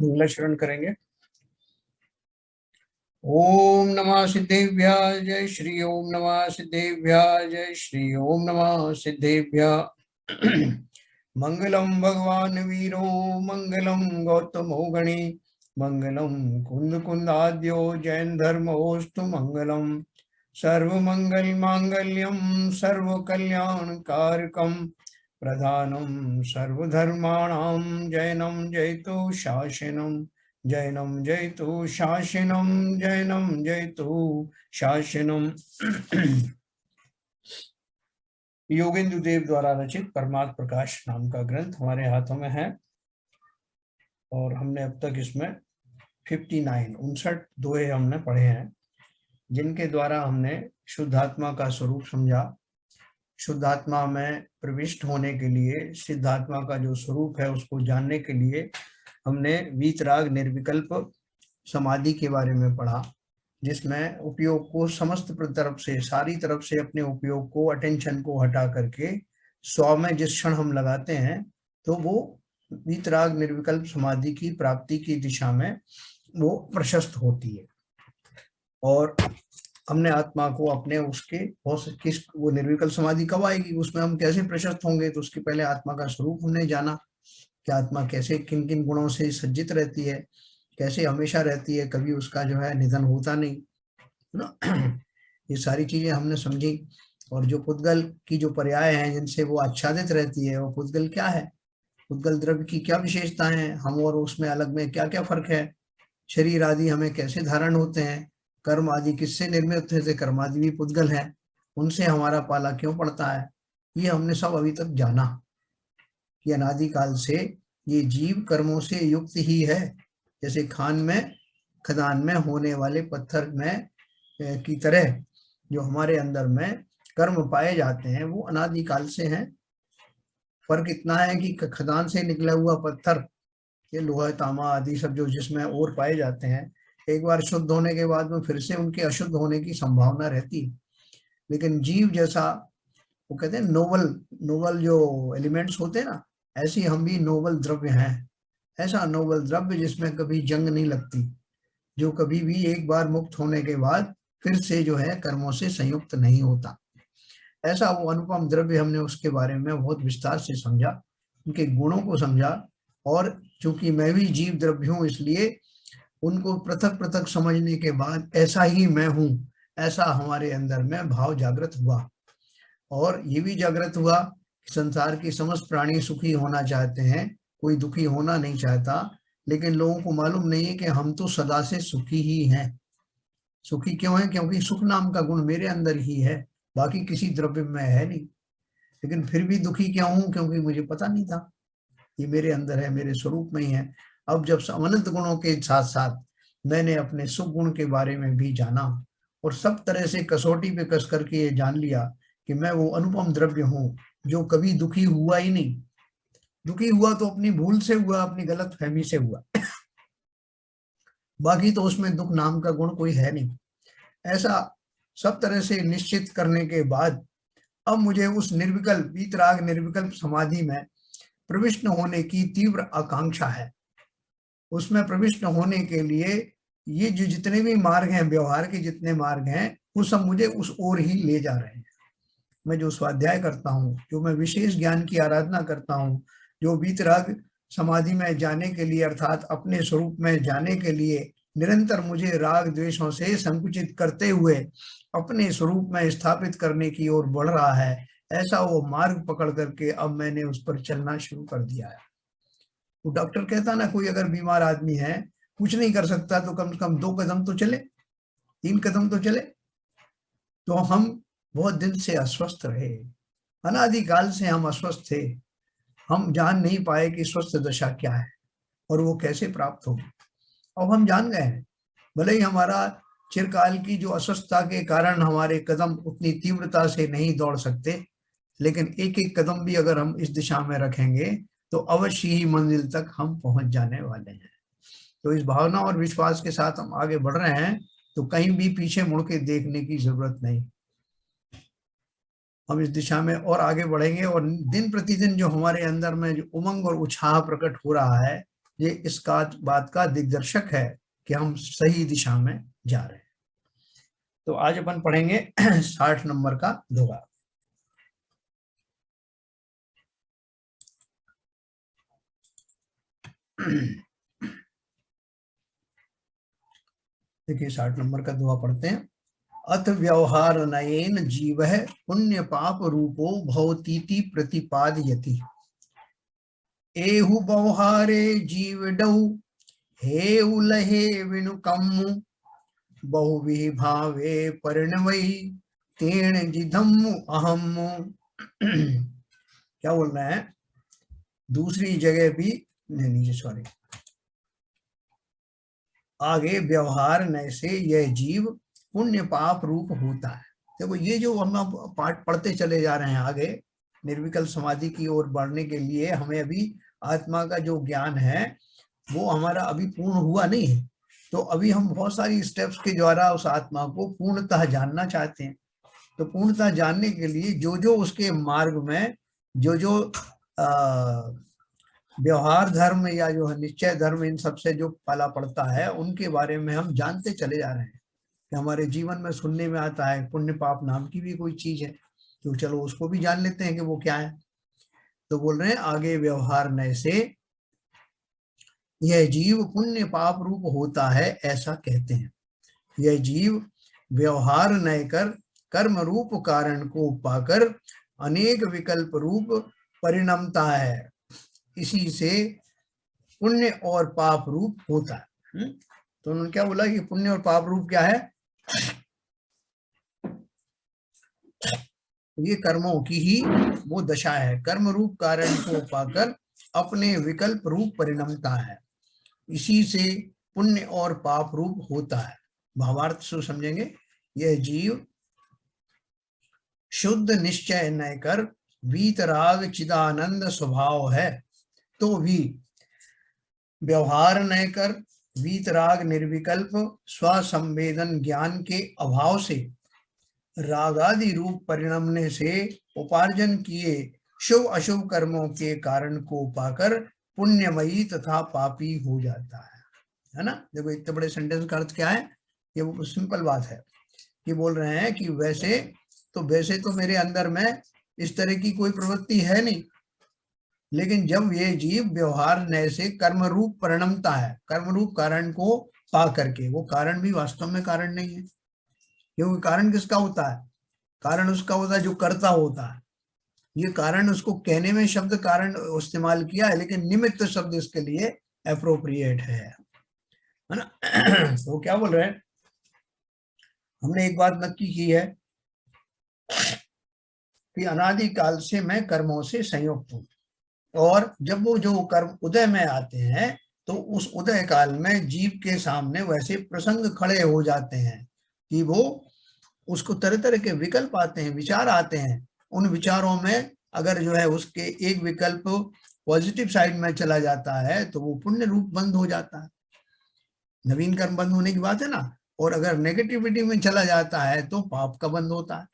मंगला शरण करेंगे। ओम नमः सिद्धेभ्यः जय श्री ओम नमः सिद्धेभ्यः जय श्री ओम नमः सिद्धेभ्यः। मंगलम भगवान वीरो मंगलम गौतमो गणे मंगलम कुंद कुंदाद्यो जैन धर्मोस्तु मंगलम सर्वमंगल मांगल्यम सर्व कल्याण कारकम प्रधानम सर्वधर्माणां जैनम जयतु शासनम जैनम जयतु शासनम जैनम जयतु शासनम। योगेंद्र देव द्वारा रचित परमार्थ प्रकाश नाम का ग्रंथ हमारे हाथों में है और हमने अब तक इसमें 59 दोहे हमने पढ़े हैं, जिनके द्वारा हमने शुद्धात्मा का स्वरूप समझा। शुद्धात्मा में प्रविष्ट होने के लिए, सिद्धात्मा का जो स्वरूप है उसको जानने के लिए हमने वीतराग निर्विकल्प समाधि के बारे में पढ़ा, जिसमें उपयोग को समस्त तरफ से, सारी तरफ से अपने उपयोग को, अटेंशन को हटा करके स्व में जिस क्षण हम लगाते हैं तो वो वीतराग निर्विकल्प समाधि की प्राप्ति की दिशा में वो प्रशस्त होती है। और हमने आत्मा को अपने उसके किस वो निर्विकल्प समाधि कब आएगी, उसमें हम कैसे प्रशस्त होंगे, तो उसके पहले आत्मा का स्वरूप हमने जाना कि आत्मा कैसे किन किन गुणों से सज्जित रहती है, कैसे हमेशा रहती है, कभी उसका जो है निधन होता नहीं ना। ये सारी चीजें हमने समझी। और जो पुद्गल की जो पर्याय हैं जिनसे वो आच्छादित रहती है, वो पुद्गल क्या है, पुद्गल द्रव्य की क्या विशेषताएं हैं, हम और उसमें अलग में क्या क्या फर्क है, शरीर आदि हमें कैसे धारण होते हैं, कर्म आदि किससे निर्मित होते थे, कर्म आदि भी पुद्गल है, उनसे हमारा पाला क्यों पड़ता है, ये हमने सब अभी तक जाना कि अनादिकाल से ये जीव कर्मों से युक्त ही है। जैसे खदान में होने वाले पत्थर में की तरह जो हमारे अंदर में कर्म पाए जाते हैं वो अनादिकाल से हैं। फर्क इतना है कि खदान से निकला हुआ पत्थर, ये लोहा तांबा आदि सब जो जिसमें और पाए जाते हैं, एक बार शुद्ध होने के बाद में फिर से उनके अशुद्ध होने की संभावना रहती है। लेकिन जीव जैसा, वो कहते हैं नोबल नोबल जो एलिमेंट्स होते हैं ना, ऐसे हम भी नोबल द्रव्य हैं। ऐसा नोबल द्रव्य जिसमें कभी जंग नहीं लगती, जो कभी भी एक बार मुक्त होने के बाद फिर से जो है कर्मों से संयुक्त नहीं होता, ऐसा वो अनुपम द्रव्य हमने उसके बारे में बहुत विस्तार से समझा, उनके गुणों को समझा। और चूंकि मैं भी जीव द्रव्य हूँ, इसलिए उनको पृथक पृथक समझने के बाद ऐसा ही मैं हूँ, ऐसा हमारे अंदर में भाव जागृत हुआ। और ये भी जागृत हुआ कि संसार के समस्त प्राणी सुखी होना चाहते हैं, कोई दुखी होना नहीं चाहता। लेकिन लोगों को मालूम नहीं है कि हम तो सदा से सुखी ही हैं। सुखी क्यों है? क्योंकि सुख नाम का गुण मेरे अंदर ही है, बाकी किसी द्रव्य में है नहीं। लेकिन फिर भी दुखी क्यों हूं? क्योंकि मुझे पता नहीं था ये मेरे अंदर है, मेरे स्वरूप में ही है। अब जब अनंत गुणों के साथ साथ मैंने अपने सुख गुण के बारे में भी जाना और सब तरह से कसौटी पे कस करके ये जान लिया कि मैं वो अनुपम द्रव्य हूँ जो कभी दुखी हुआ ही नहीं। दुखी हुआ तो अपनी भूल से हुआ, अपनी गलत फहमी से हुआ, बाकी तो उसमें दुख नाम का गुण कोई है नहीं। ऐसा सब तरह से निश्चित करने के बाद अब मुझे उस निर्विकल्प वीतराग निर्विकल्प समाधि में प्रविष्ट होने की तीव्र आकांक्षा है। उसमें प्रविष्ट होने के लिए ये जो जितने भी मार्ग हैं, व्यवहार के जितने मार्ग हैं, वो सब मुझे उस ओर ही ले जा रहे हैं। मैं जो स्वाध्याय करता हूँ, जो मैं विशेष ज्ञान की आराधना करता हूँ, जो वीतराग समाधि में जाने के लिए अर्थात अपने स्वरूप में जाने के लिए निरंतर मुझे राग द्वेषों से संकुचित करते हुए अपने स्वरूप में स्थापित करने की ओर बढ़ रहा है, ऐसा वो मार्ग पकड़ करके अब मैंने उस पर चलना शुरू कर दिया है। वो डॉक्टर कहता ना, कोई अगर बीमार आदमी है, कुछ नहीं कर सकता, तो कम से कम 2 कदम तो चले, 3 कदम तो चले। तो हम बहुत दिन से अस्वस्थ रहे, अनादिकाल से हम अस्वस्थ थे, हम जान नहीं पाए कि स्वस्थ दशा क्या है और वो कैसे प्राप्त होगी। अब हम जान गए हैं। भले ही हमारा चिरकाल की जो अस्वस्थता के कारण हमारे कदम उतनी तीव्रता से नहीं दौड़ सकते, लेकिन एक एक कदम भी अगर हम इस दिशा में रखेंगे तो अवश्य ही मंजिल तक हम पहुंच जाने वाले हैं। तो इस भावना और विश्वास के साथ हम आगे बढ़ रहे हैं, तो कहीं भी पीछे मुड़ के देखने की जरूरत नहीं। हम इस दिशा में और आगे बढ़ेंगे और दिन प्रतिदिन जो हमारे अंदर में जो उमंग और उत्साह प्रकट हो रहा है, ये इसका बात का दिग्दर्शक है कि हम सही दिशा में जा रहे हैं। तो आज अपन पढ़ेंगे 60 नंबर का दोहा। देखिए 60 नंबर का दोहा पढ़ते हैं। अथ व्यवहार नयेन जीव पुण्य पाप रूपो भवतीति प्रतिपादयति। एहु व्यवहारे जीव डौ हे उलहे विनुकम्मु बहु भावे परिणवई तेण जिधम अहम। क्या बोल रहे हैं, दूसरी जगह भी नीचे सॉरी आगे व्यवहार नय से यह जीव पुण्य पाप रूप होता है। देखो ये जो हम पाठ पढ़ते चले जा रहे हैं आगे निर्विकल्प समाधि की ओर बढ़ने के लिए, हमें अभी आत्मा का जो ज्ञान है वो हमारा अभी पूर्ण हुआ नहीं है। तो अभी हम बहुत सारी स्टेप्स के द्वारा उस आत्मा को पूर्णतः जानना चाहते हैं। तो पूर्णतः जानने के लिए जो जो उसके मार्ग में जो जो व्यवहार धर्म या जो निश्चय धर्म इन सबसे जो पाला पड़ता है उनके बारे में हम जानते चले जा रहे हैं। कि हमारे जीवन में सुनने में आता है पुण्य पाप नाम की भी कोई चीज है, तो चलो उसको भी जान लेते हैं कि वो क्या है। तो बोल रहे हैं आगे व्यवहार नय से यह जीव पुण्य पाप रूप होता है, ऐसा कहते हैं। यह जीव व्यवहार नय कर कर्म रूप कारण को पाकर अनेक विकल्प रूप परिणमता है, इसी से पुण्य और पाप रूप होता है। तो उन्होंने क्या बोला कि पुण्य और पाप रूप क्या है, ये कर्मों की ही वो दशा है। कर्म रूप कारण को पाकर अपने विकल्प रूप परिणमता है, इसी से पुण्य और पाप रूप होता है। भावार्थ से समझेंगे, यह जीव शुद्ध निश्चय न कर वीतराग चिदानंद स्वभाव है, तो भी व्यवहार न कर वीतराग निर्विकल्प स्वसंवेदन ज्ञान के अभाव से रागादि रूप परिणमने से उपार्जन किए शुभ अशुभ कर्मों के कारण को पाकर पुण्यमयी तथा पापी हो जाता है ना। देखो इतने बड़े सेंटेंस का अर्थ क्या है, ये वो सिंपल बात है कि बोल रहे हैं कि वैसे तो मेरे अंदर में इस तरह की कोई प्रवृत्ति है नहीं, लेकिन जब ये जीव व्यवहार नय से कर्म रूप परिणमता है, कर्म रूप कारण को पा करके, वो कारण भी वास्तव में कारण नहीं है, क्योंकि कारण किसका होता है, कारण उसका होता है जो कर्ता होता है। ये कारण उसको कहने में शब्द कारण इस्तेमाल किया है, लेकिन निमित्त शब्द इसके लिए अप्रोप्रिएट है ना। तो क्या बोल रहे हैं, हमने एक बात नक्की की है कि अनादि काल से मैं कर्मों से संयुक्त हूं, और जब वो जो कर्म उदय में आते हैं तो उस उदय काल में जीव के सामने वैसे प्रसंग खड़े हो जाते हैं कि वो उसको तरह तरह के विकल्प आते हैं, विचार आते हैं। उन विचारों में अगर जो है उसके एक विकल्प पॉजिटिव साइड में चला जाता है तो वो पुण्य रूप बंद हो जाता है, नवीन कर्म बंद होने की बात है ना। और अगर नेगेटिविटी में चला जाता है तो पाप का बंद होता है।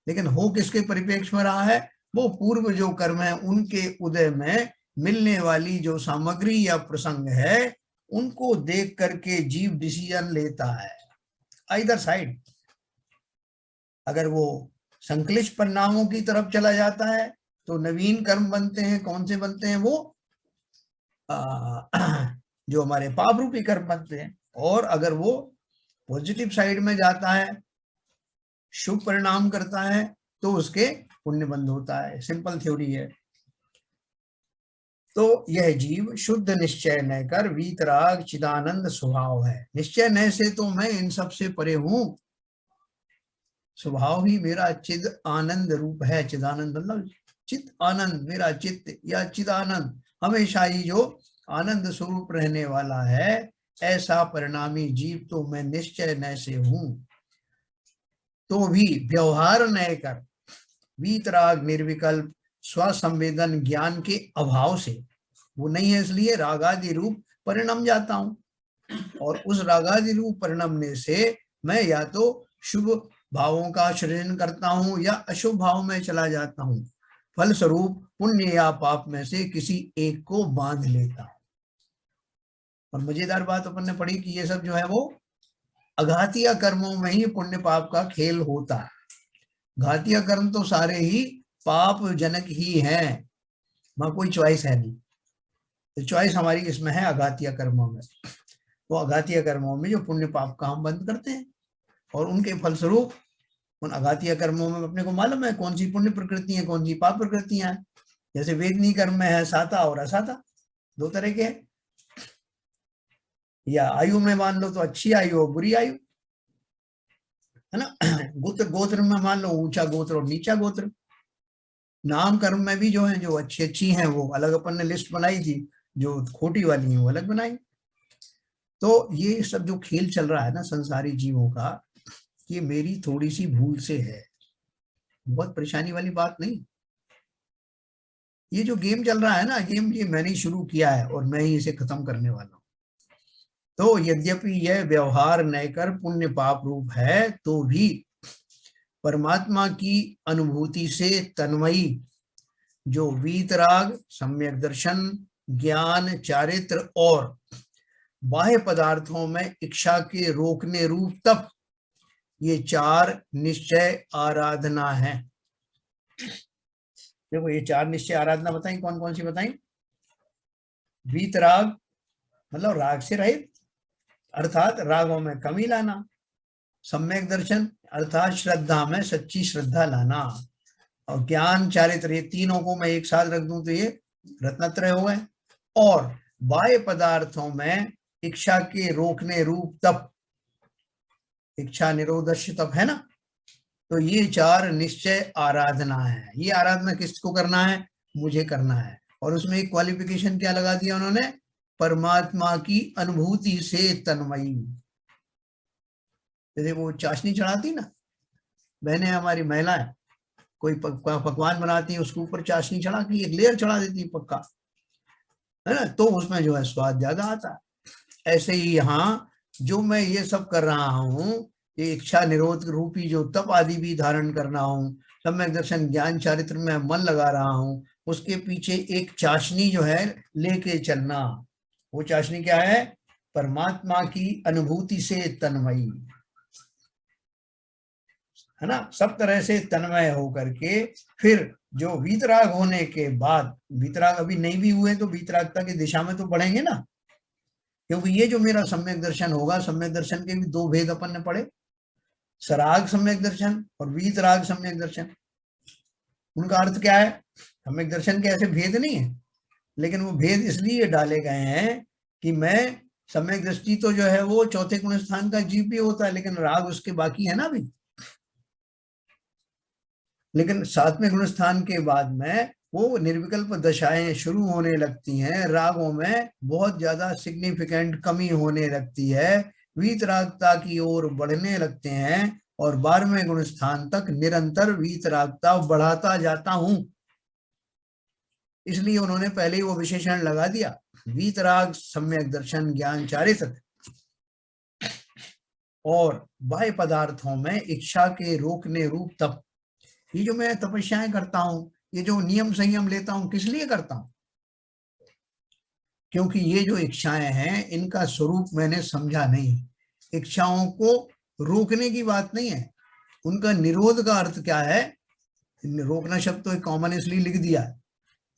लेकिन हो किसके परिप्रेक्ष्य में रहा है, वो पूर्व जो कर्म है उनके उदय में मिलने वाली जो सामग्री या प्रसंग है उनको देख करके जीव डिसीजन लेता है इधर साइड। अगर वो संक्लिष्ट परिणामों की तरफ चला जाता है तो नवीन कर्म बनते हैं, कौन से बनते हैं, वो जो हमारे पाप रूपी कर्म बनते हैं। और अगर वो पॉजिटिव साइड में जाता है, शुभ परिणाम करता है, तो उसके पुण्य बंद होता है। सिंपल थ्योरी है। तो यह जीव शुद्ध निश्चय न कर वीतराग चिदानंद स्वभाव है। निश्चय न से तो मैं इन सब से परे हूं, स्वभाव ही मेरा चिद आनंद रूप है। चिदानंद मतलब चित आनंद, मेरा चित्त या चिदानंद हमेशा ही जो आनंद स्वरूप रहने वाला है, ऐसा परिणामी जीव तो मैं निश्चय न से हूं। तो भी व्यवहार न कर वीतराग निर्विकल्प स्वसंवेदन ज्ञान के अभाव से, वो नहीं है इसलिए रागादि रूप परिणम जाता हूं, और उस रागादि रूप परिणमने से मैं या तो शुभ भावों का सृजन करता हूं या अशुभ भाव में चला जाता हूं। फलस्वरूप पुण्य या पाप में से किसी एक को बांध लेता हूं। और मजेदार बात अपन ने पढ़ी कि ये सब जो है वो अघातीय कर्मों में ही पुण्य पाप का खेल होता है। घातीय कर्म तो सारे ही पाप जनक ही हैं, वहां कोई चॉइस है नहीं। तो चॉइस हमारी इसमें है अघातीय कर्मों में। वो अघातीय कर्मों में जो पुण्य पाप का हम बंद करते हैं, और उनके फलस्वरूप उन अघातीय कर्मों में अपने को मालूम है कौन सी पुण्य प्रकृति है, कौन सी पाप प्रकृतियां हैं। जैसे वेदनीय कर्म में है साता और असाता, दो तरह के हैं। या आयु में मान लो तो अच्छी आयु और बुरी आयु, है ना। गोत्र में मान लो ऊंचा गोत्र और नीचा गोत्र। नाम कर्म में भी जो है, जो अच्छी अच्छी हैं वो अलग अपन ने लिस्ट बनाई थी, जो खोटी वाली है वो अलग बनाई। तो ये सब जो खेल चल रहा है ना संसारी जीवों का, ये मेरी थोड़ी सी भूल से है, बहुत परेशानी वाली बात नहीं। ये जो गेम चल रहा है ना, गेम ये मैंने शुरू किया है और मैं ही इसे खत्म करने वाला हूं। तो यद्यपि यह व्यवहार नयकर पुण्य पाप रूप है, तो भी परमात्मा की अनुभूति से तन्मयी जो वीतराग, सम्यक दर्शन, ज्ञान, चारित्र और बाह्य पदार्थों में इच्छा के रोकने रूप तप, ये चार निश्चय आराधना है। देखो ये चार निश्चय आराधना बताई, कौन कौन सी बताई? वीतराग मतलब राग से रहित, अर्थात रागों में कमी लाना। सम्यक दर्शन अर्थात श्रद्धा में सच्ची श्रद्धा लाना। और ज्ञान, चारित्र, ये तीनों को मैं एक साथ रख दूं तो ये रत्नत्रय हो गए। और बाह्य पदार्थों में इच्छा के रोकने रूप तप, इच्छा निरोधश तप है ना। तो ये चार निश्चय आराधना है। ये आराधना किसको करना है? मुझे करना है। और उसमें एक क्वालिफिकेशन क्या लगा दिया उन्होंने? परमात्मा की अनुभूति से तन्मयी। जैसे वो चाशनी चढ़ाती ना बहनें हमारी महिलाएं, कोई पकवान बनाती है उसके ऊपर चाशनी चढ़ा के एक लेयर चढ़ा देती है पक्का, है ना, तो उसमें जो है स्वाद ज्यादा आता है। ऐसे ही यहाँ जो मैं ये सब कर रहा हूँ, ये इच्छा निरोध रूपी जो तप आदि भी धारण कर रहा हूँ, सम्यक दर्शन, ज्ञान, चारित्र में मन लगा रहा हूँ, उसके पीछे एक चाशनी जो है लेके चलना। वो चाशनी क्या है? परमात्मा की अनुभूति से तन्मयी, है ना। सब तरह से तन्मय होकर के फिर जो वीतराग होने के बाद, वीतराग अभी नहीं भी हुए तो वीतरागता की दिशा में तो बढ़ेंगे ना। क्योंकि ये जो मेरा सम्यक दर्शन होगा, सम्यक दर्शन के भी दो भेद अपन ने पढ़े, सराग सम्यक दर्शन और वीतराग सम्यक दर्शन। उनका अर्थ क्या है? सम्यक दर्शन के ऐसे भेद नहीं है, लेकिन वो भेद इसलिए डाले गए हैं कि मैं सम्यक दृष्टि तो जो है वो चौथे गुण स्थान का जीव भी होता है, लेकिन राग उसके बाकी है ना भी। लेकिन सातवें गुण स्थान के बाद में वो निर्विकल्प दशाएं शुरू होने लगती हैं, रागों में बहुत ज्यादा सिग्निफिकेंट कमी होने लगती है, वीतरागता की ओर बढ़ने लगते हैं, और 12वें गुण स्थान तक निरंतर वीतरागता बढ़ाता जाता हूं। इसलिए उन्होंने पहले ही वो विशेषण लगा दिया, वीतराग, सम्यक दर्शन, ज्ञान, चारित्र और बाह्य पदार्थों में इच्छा के रोकने रूप तप। ये जो मैं तपस्याएं करता हूँ, ये जो नियम संयम लेता हूँ, किस लिए करता हूँ? क्योंकि ये जो इच्छाएं हैं इनका स्वरूप मैंने समझा नहीं। इच्छाओं को रोकने की बात नहीं है, उनका निरोध का अर्थ क्या है? रोकना शब्द तो एक कॉमन इसलिए लिख दिया।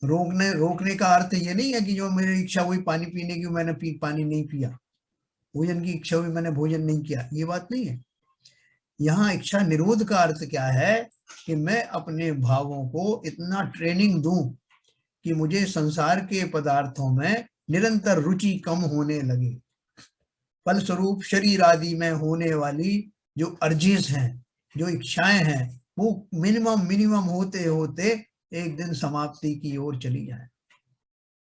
रोकने का अर्थ ये नहीं है कि जो मेरी इच्छा हुई पानी पीने की, मैंने पानी नहीं पिया, भोजन की इच्छा हुई, मैंने भोजन नहीं किया, ये बात नहीं है। यहाँ इच्छा निरोध का अर्थ क्या है? कि मैं अपने भावों को इतना ट्रेनिंग दूं कि मुझे संसार के पदार्थों में निरंतर रुचि कम होने लगे। फलस्वरूप शरीर आदि में होने वाली जो अर्जीज हैं, जो इच्छाएं हैं, वो मिनिमम होते होते एक दिन समाप्ति की ओर चली जाए।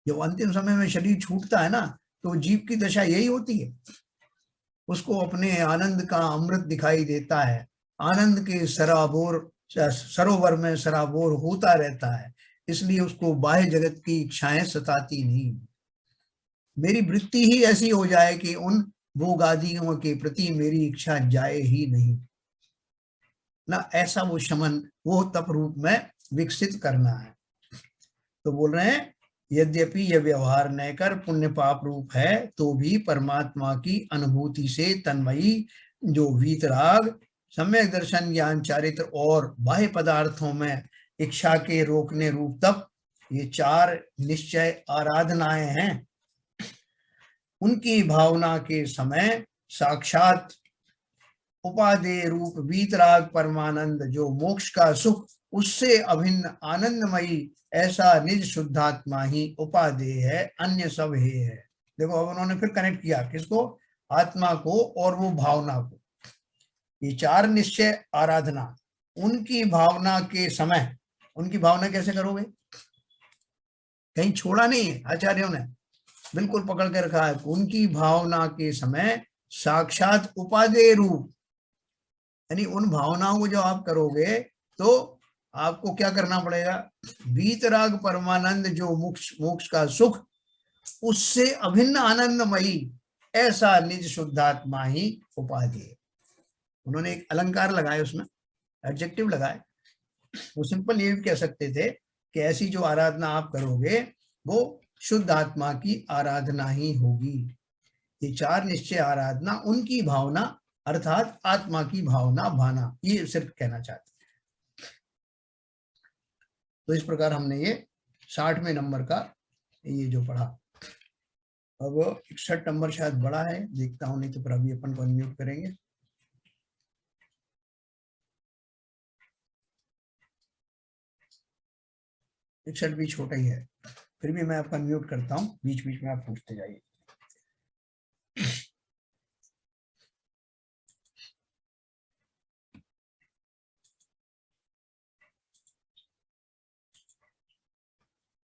जब अंतिम समय में शरीर छूटता है ना, तो जीव की दशा यही होती है। उसको अपने आनंद का अमृत दिखाई देता है, आनंद के सरोवर में सराबोर होता रहता है, इसलिए उसको बाह्य जगत की इच्छाएं सताती नहीं। मेरी वृत्ति ही ऐसी हो जाए कि उन भोगादियों के प्रति मेरी इच्छा जाए ही नहीं ना, ऐसा वो शमन, वो तप रूप में विकसित करना है। तो बोल रहे हैं यद्यपि यह व्यवहार न कर पुण्य पाप रूप है, तो भी परमात्मा की अनुभूति से तन्मयी जो वीतराग, सम्यक दर्शन, ज्ञान, चारित्र और बाह्य पदार्थों में इच्छा के रोकने रूप तप, ये 4 निश्चय आराधनाएं हैं, उनकी भावना के समय साक्षात उपादेय रूप वीतराग परमानंद जो मोक्ष का सुख, उससे अभिन्न आनंदमयी ऐसा निज शुद्धात्मा ही उपादेय है, अन्य सब हे है। देखो अब उन्होंने फिर कनेक्ट किया किसको, आत्मा को और वो भावना को। ये 4 निश्चय आराधना, उनकी भावना के समय, उनकी भावना कैसे करोगे, कहीं छोड़ा नहीं है आचार्यों ने, बिल्कुल पकड़ के रखा है। उनकी भावना के समय साक्षात उपादेय रूप, यानी उन भावनाओं को जो आप करोगे तो आपको क्या करना पड़ेगा, वीतराग परमानंद जो मोक्ष का सुख, उससे अभिन्न आनंदमयी ऐसा निज शुद्धात्मा ही उपादेय। उन्होंने एक अलंकार लगाए, उसमें एडजेक्टिव लगाए। वो सिंपल ये भी कह सकते थे कि ऐसी जो आराधना आप करोगे वो शुद्ध आत्मा की आराधना ही होगी। ये 4 निश्चय आराधना, उनकी भावना अर्थात आत्मा की भावना भाना, ये सिर्फ कहना चाहते हैं। तो इस प्रकार हमने ये 60वें नंबर का ये जो पढ़ा। अब 61 नंबर शायद बड़ा है, देखता हूं, नहीं तो फिर अभी अपन को अनम्यूट करेंगे। इकसठ भी छोटा ही है, फिर भी मैं आपका म्यूट करता हूँ, बीच बीच में आप पूछते जाइए।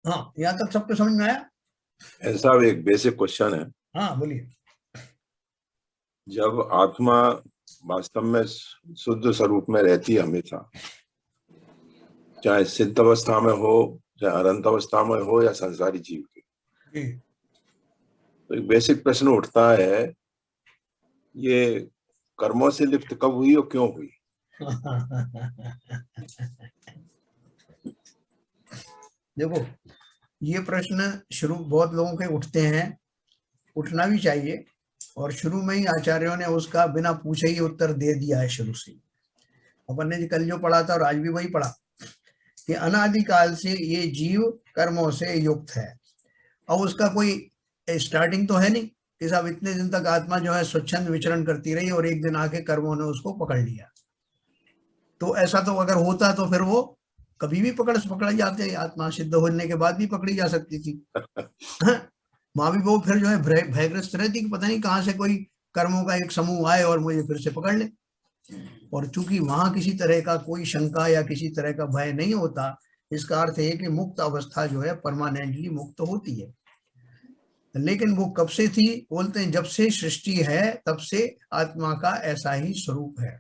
हाँ, यहाँ तक सबको समझ में आया? ऐसा एक बेसिक क्वेश्चन है। हाँ बोलिए। जब आत्मा वास्तव में शुद्ध स्वरूप में रहती है हमेशा, चाहे सिद्ध अवस्था में हो, चाहे अनंत अवस्था में हो, या संसारी जीव की, तो एक बेसिक प्रश्न उठता है, ये कर्मों से लिप्त कब हुई और क्यों हुई? देखो ये प्रश्न शुरू बहुत लोगों के उठते हैं, उठना भी चाहिए, और शुरू में ही आचार्यों ने उसका बिना पूछे ही उत्तर दे दिया है शुरू से। अपन ने कल जो पढ़ा था और आज भी वही पढ़ा कि अनादिकाल से ये जीव कर्मों से युक्त है, और उसका कोई स्टार्टिंग तो है नहीं कि साहब इतने दिन तक आत्मा जो है स्वच्छंद विचरण करती रही और एक दिन आके कर्मों ने उसको पकड़ लिया। तो ऐसा तो अगर होता तो फिर वो कभी भी पकड़ जाते, आत्मा सिद्ध होने के बाद भी पकड़ी जा सकती थी। वहां भी वो फिर जो है भयग्रस्त रहती कि पता नहीं कहाँ से कोई कर्मों का एक समूह आए और मुझे फिर से पकड़ ले। और चूंकि वहां किसी तरह का कोई शंका या किसी तरह का भय नहीं होता, इसका अर्थ है कि मुक्त अवस्था जो है परमानेंटली मुक्त होती है। लेकिन वो कब से थी, बोलते हैं जब से सृष्टि है तब से आत्मा का ऐसा ही स्वरूप है।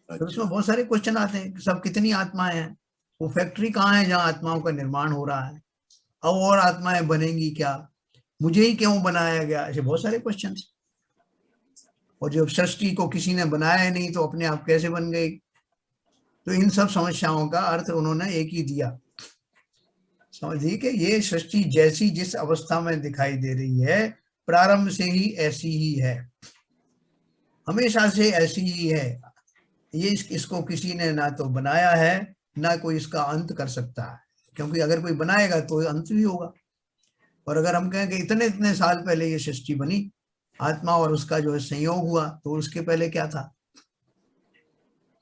तो उसमें बहुत सारे क्वेश्चन आते हैं कि सब कितनी आत्माएं हैं, वो फैक्ट्री कहाँ है जहाँ आत्माओं का निर्माण हो रहा है, अब और आत्माएं बनेंगी क्या, मुझे ही क्यों बनाया गया, ऐसे बहुत सारे क्वेश्चन। और जब सृष्टि को किसी ने बनाया नहीं तो अपने आप कैसे बन गई? तो इन सब समस्याओं का अर्थ उन्होंने एक ही दिया, समझिए कि ये सृष्टि जैसी जिस अवस्था में दिखाई दे रही है, प्रारंभ से ही ऐसी ही है, हमेशा से ऐसी ही है। ये इसको किसी ने ना तो बनाया है, ना कोई इसका अंत कर सकता है, क्योंकि अगर कोई बनाएगा तो अंत भी होगा। और अगर हम कहें कि इतने इतने साल पहले ये सृष्टि बनी, आत्मा और उसका जो है संयोग हुआ, तो उसके पहले क्या था?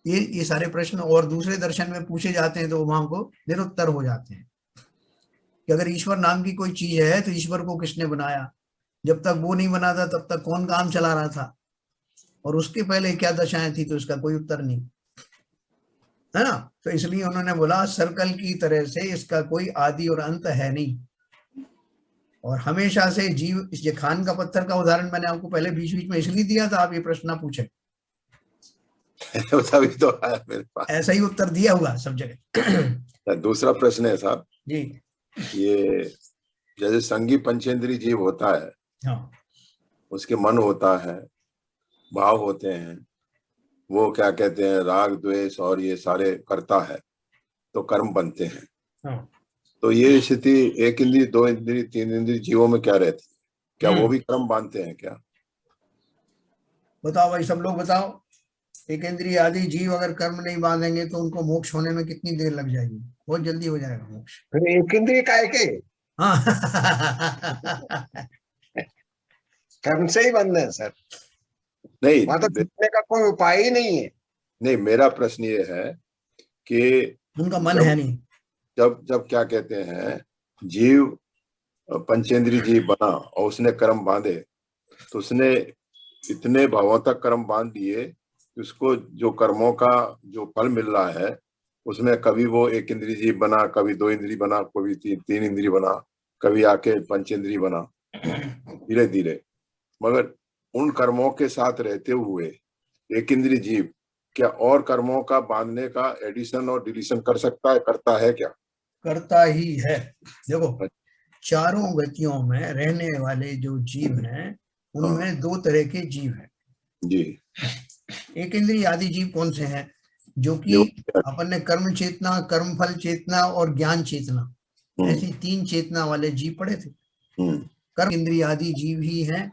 ये सारे प्रश्न और दूसरे दर्शन में पूछे जाते हैं, तो वहां को निरुत्तर हो जाते हैं कि अगर ईश्वर नाम की कोई चीज है तो ईश्वर को किसने बनाया? जब तक वो नहीं बना था तब तक कौन काम चला रहा था? और उसके पहले क्या दशाएं थी? तो इसका कोई उत्तर नहीं है ना। तो इसलिए उन्होंने बोला सर्कल की तरह से इसका कोई आदि और अंत है नहीं, और हमेशा से जीव, इस खान का पत्थर का उदाहरण मैंने आपको पहले बीच बीच में इसलिए दिया था, आप ये प्रश्न ना पूछे। तो आया मेरे पास, ऐसा ही उत्तर दिया हुआ सब जगह। दूसरा प्रश्न है साहब जी, ये जैसे संगी पंचेंद्री जीव होता है, हाँ, उसके मन होता है, भाव होते हैं, वो क्या कहते हैं राग द्वेष और ये सारे करता है, तो कर्म बनते हैं। हाँ। तो ये स्थिति एक इंद्रिय, दो इंद्रिय, तीन इंद्रिय जीवों में क्या रहती है? क्या वो भी कर्म बांधते हैं क्या? बताओ भाई, सब लोग बताओ। एक इंद्रिय आदि जीव अगर कर्म नहीं बांधेंगे तो उनको मोक्ष होने में कितनी देर लग जाएगी? बहुत जल्दी हो जाएगा मोक्ष। फिर एक इंद्रिय काय के? हाँ। कर्म से ही बंधे हैं सर, नहीं, वहां तो छूटने का कोई उपाय ही नहीं है। नहीं, मेरा प्रश्न ये है कि उनका मन है नहीं। जब जब क्या कहते हैं, जीव पंचेंद्रीय जीव बना और उसने कर्म बांधे, तो उसने इतने भावों तक कर्म बांध दिए कि उसको जो कर्मों का जो फल मिल रहा है उसमें कभी वो एक इंद्रिय जीव बना, कभी दो इंद्रिय बना, कभी तीन इंद्रिय बना, कभी आके पंचेंद्रिय बना, धीरे धीरे। मगर उन कर्मों के साथ रहते हुए एक इंद्रिय जीव क्या और कर्मों का बांधने का एडिशन और डिलीशन कर सकता है? करता है क्या? करता ही है। देखो, चारों गतियों में रहने वाले जो जीव हैं उनमें दो तरह के जीव हैं जी। एक इंद्रिय आदि जीव कौन से हैं? जो कि अपन ने कर्म चेतना, कर्म फल चेतना और ज्ञान चेतना, ऐसी तीन चेतना वाले जीव पढ़े थे। कर्म इंद्रिय आदि जीव ही हैं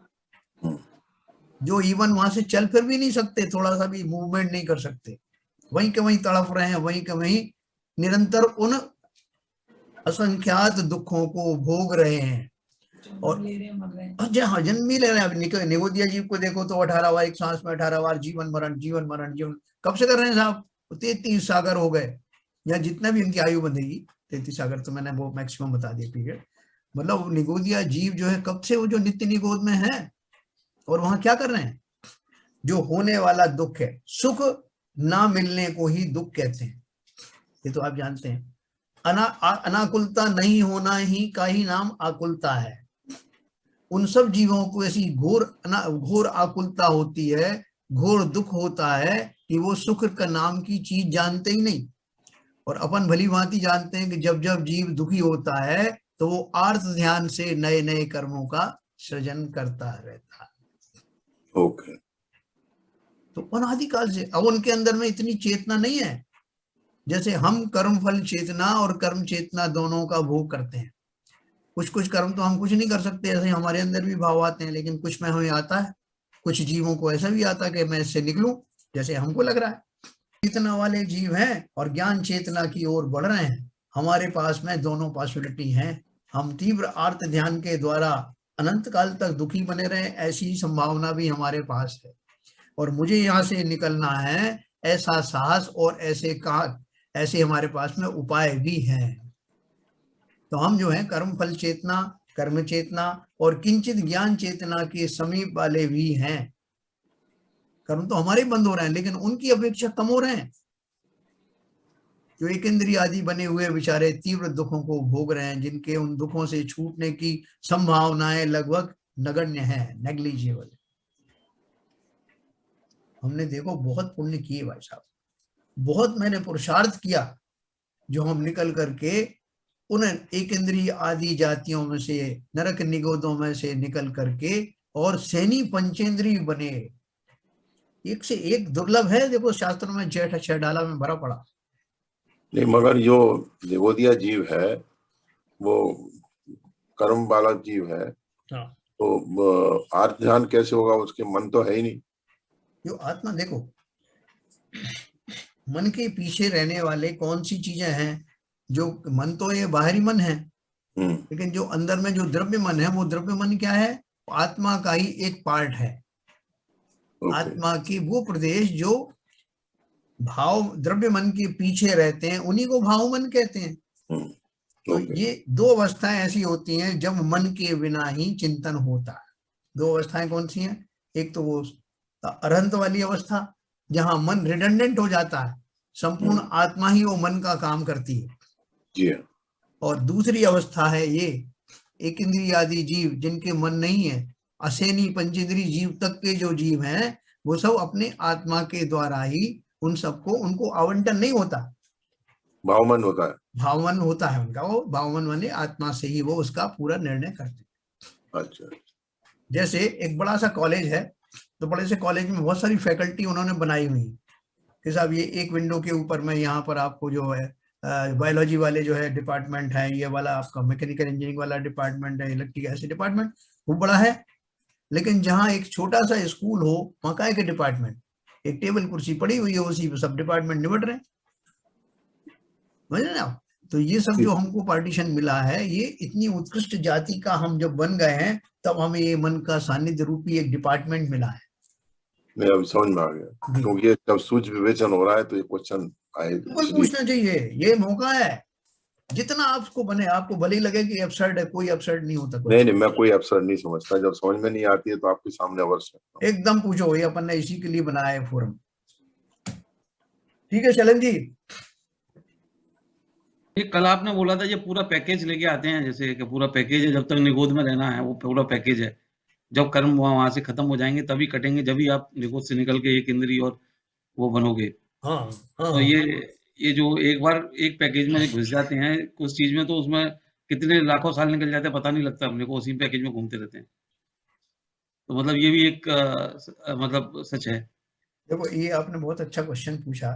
जो इवन वहां से चल फिर भी नहीं सकते, थोड़ा सा भी मूवमेंट नहीं कर सकते, वहीं के वहीं तड़प रहे हैं, वहीं के वहीं निरंतर उन असंख्यात दुखों को भोग रहे हैं और हाँ, जन्म भी ले रहे हैं। अब निगोदिया जीव को देखो तो 18 बार एक सांस में 18 बार जीवन मरण जीवन मरण जीवन कब से कर रहे हैं साहब? 33 सागर हो गए, या जितना भी उनकी आयु बंधेगी 33 सागर, तो मैंने वो मैक्सिमम बता दिया पीरियड। मतलब निगोदिया जीव जो है कब से वो जो नित्य निगोद में है और वहां क्या कर रहे हैं? जो होने वाला दुख है, सुख ना मिलने को ही दुख कहते हैं, ये तो आप जानते हैं। अनाकुलता नहीं होना ही का ही नाम आकुलता है। उन सब जीवों को ऐसी घोर आकुलता होती है, घोर दुख होता है कि वो सुख का नाम की चीज जानते ही नहीं। और अपन भली भांति जानते हैं कि जब जब जीव दुखी होता है तो वो आर्त ध्यान से नए नए कर्मों का सृजन करता रहता है। ओके। तो अनादिकाल से अब उनके अंदर में इतनी चेतना नहीं है जैसे हम कर्म फल चेतना और कर्म चेतना दोनों का भोग करते हैं। कुछ कुछ कर्म तो हम कुछ नहीं कर सकते, ऐसे हमारे अंदर भी भाव आते हैं, लेकिन कुछ में हमें आता है। कुछ जीवों को ऐसा भी आता है कि मैं इससे निकलूं, जैसे हमको लग रहा है। चेतना वाले जीव हैं और ज्ञान चेतना की ओर बढ़ रहे हैं। हमारे पास में दोनों पॉसिबिलिटी हैं। हम तीव्र आर्त ध्यान के द्वारा अनंत काल तक दुखी बने रहे, ऐसी संभावना भी हमारे पास है। और मुझे यहाँ से निकलना है, ऐसा साहस और ऐसे हमारे पास में उपाय भी हैं। तो हम जो है कर्म फल चेतना, कर्म चेतना और किंचित ज्ञान चेतना के समीप वाले भी हैं। कर्म तो हमारे बंद हो रहे हैं लेकिन उनकी अपेक्षा कम हो रहे हैं। जो एक इंद्रिय आदि बने हुए बेचारे तीव्र दुखों को भोग रहे हैं, जिनके उन दुखों से छूटने की संभावनाएं लगभग नगण्य है, नेग्लिजिबल। हमने देखो बहुत पुण्य किए भाई साहब, बहुत मैंने पुरुषार्थ किया जो हम निकल करके उन एक इंद्रिय आदि जातियों में से, नरक निगोदों में से निकल करके और सैनी पंचेंद्रिय बने। एक से एक दुर्लभ है। देखो शास्त्रों में जेठ 6 डाला में भरा पड़ा। नहीं, मगर जो निगोदिया जीव है वो कर्म वाला जीव है। हाँ। तो आर्त ध्यान कैसे होगा? उसके मन तो है ही नहीं। जो आत्मा, देखो मन के पीछे रहने वाले कौन सी चीजें हैं? जो मन तो ये बाहरी मन है, लेकिन जो अंदर में जो द्रव्य मन है, वो द्रव्य मन क्या है? आत्मा का ही एक पार्ट है। आत्मा की वो प्रदेश जो भाव द्रव्य मन के पीछे रहते हैं, उन्हीं को भाव मन कहते हैं। तो ये दो अवस्थाएं ऐसी होती हैं जब मन के बिना ही चिंतन होता है। दो अवस्थाएं कौन सी हैं? एक तो वो अरहंत वाली अवस्था जहां मन रिडंडेंट हो जाता है, संपूर्ण आत्मा ही वो मन का काम करती है जी। और दूसरी अवस्था है ये एक इंद्रिय आदि जीव जिनके मन नहीं है, असेनी पंचेंद्रिय जीव तक के जो जीव हैं वो सब अपने आत्मा के द्वारा ही उन सबको, उनको आवंटन नहीं होता, भावमन होता है। भावमन होता है उनका। वो भावमन वाले आत्मा से ही वो उसका पूरा निर्णय करते हैं। अच्छा। जैसे एक बड़ा सा कॉलेज है, तो बड़े से कॉलेज में बहुत सारी फैकल्टी उन्होंने बनाई हुई है कि साहब ये एक विंडो के ऊपर में यहाँ पर आपको जो है बायोलॉजी वाले जो है डिपार्टमेंट है, ये वाला आपका मैकेनिकल इंजीनियरिंग वाला डिपार्टमेंट है, इलेक्ट्रिक ऐसे डिपार्टमेंट खूब बड़ा है। लेकिन जहाँ एक छोटा सा स्कूल हो, वहाँ काय के डिपार्टमेंट, एक टेबल कुर्सी पड़ी हुई है, उसी सब डिपार्टमेंट निबट रहे हैं, समझ ना। तो ये सब जो हमको पार्टीशन मिला है, ये इतनी उत्कृष्ट जाति का हम जब बन गए हैं, तब हमें ये मन का सानिध्य रूपी एक डिपार्टमेंट मिला है। मैं अब समझ में आ गया, क्योंकि ये जब सूझ विवेचन हो रहा है तो ये क्वेश्चन आए, बिल्कुल पूछना चाहिए, ये मौका है। जितना आपको बने, आपको भले ही लगे कि अपसर्ड है, कोई अपसर्ड नहीं होता। नहीं, मैं कोई अपसर्ड नहीं समझता, जब समझ में नहीं आती है तो आपके सामने अवश्य एकदम पूछो, ये अपन ने इसी के लिए बनाया है फोरम। ठीक है शैलन जी। कल आपने बोला था ये पूरा पैकेज लेके आते हैं, जैसे कि पूरा पैकेज है, जब तक निगोद में रहना है वो पूरा पैकेज है, जब कर्म वहां से खत्म हो जाएंगे तभी कटेंगे, जब ही आप निगोद से निकल के एक इंद्री और वो बनोगे। हाँ, हाँ। तो ये जो एक बार एक पैकेज में घुस जाते हैं कुछ चीज में, तो उसमें कितने लाखों साल निकल जाते हैं पता नहीं लगता, अपने को उसी पैकेज में घूमते रहते हैं। तो मतलब ये भी एक मतलब सच है। देखो, ये आपने बहुत अच्छा क्वेश्चन पूछा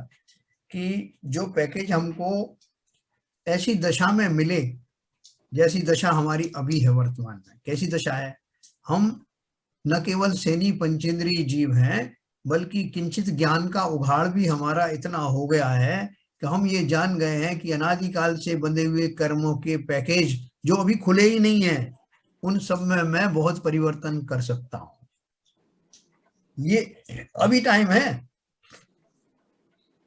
कि जो पैकेज हमको ऐसी दशा में मिले, जैसी दशा हमारी अभी है वर्तमान में, कैसी दशा है, हम न केवल सेनी पंचेंद्रीय जीव हैं, बल्कि किंचित ज्ञान का उघाड़ भी हमारा इतना हो गया है कि हम ये जान गए हैं कि अनादिकाल से बंधे हुए कर्मों के पैकेज जो अभी खुले ही नहीं है, उन सब में मैं बहुत परिवर्तन कर सकता हूं। ये अभी टाइम है,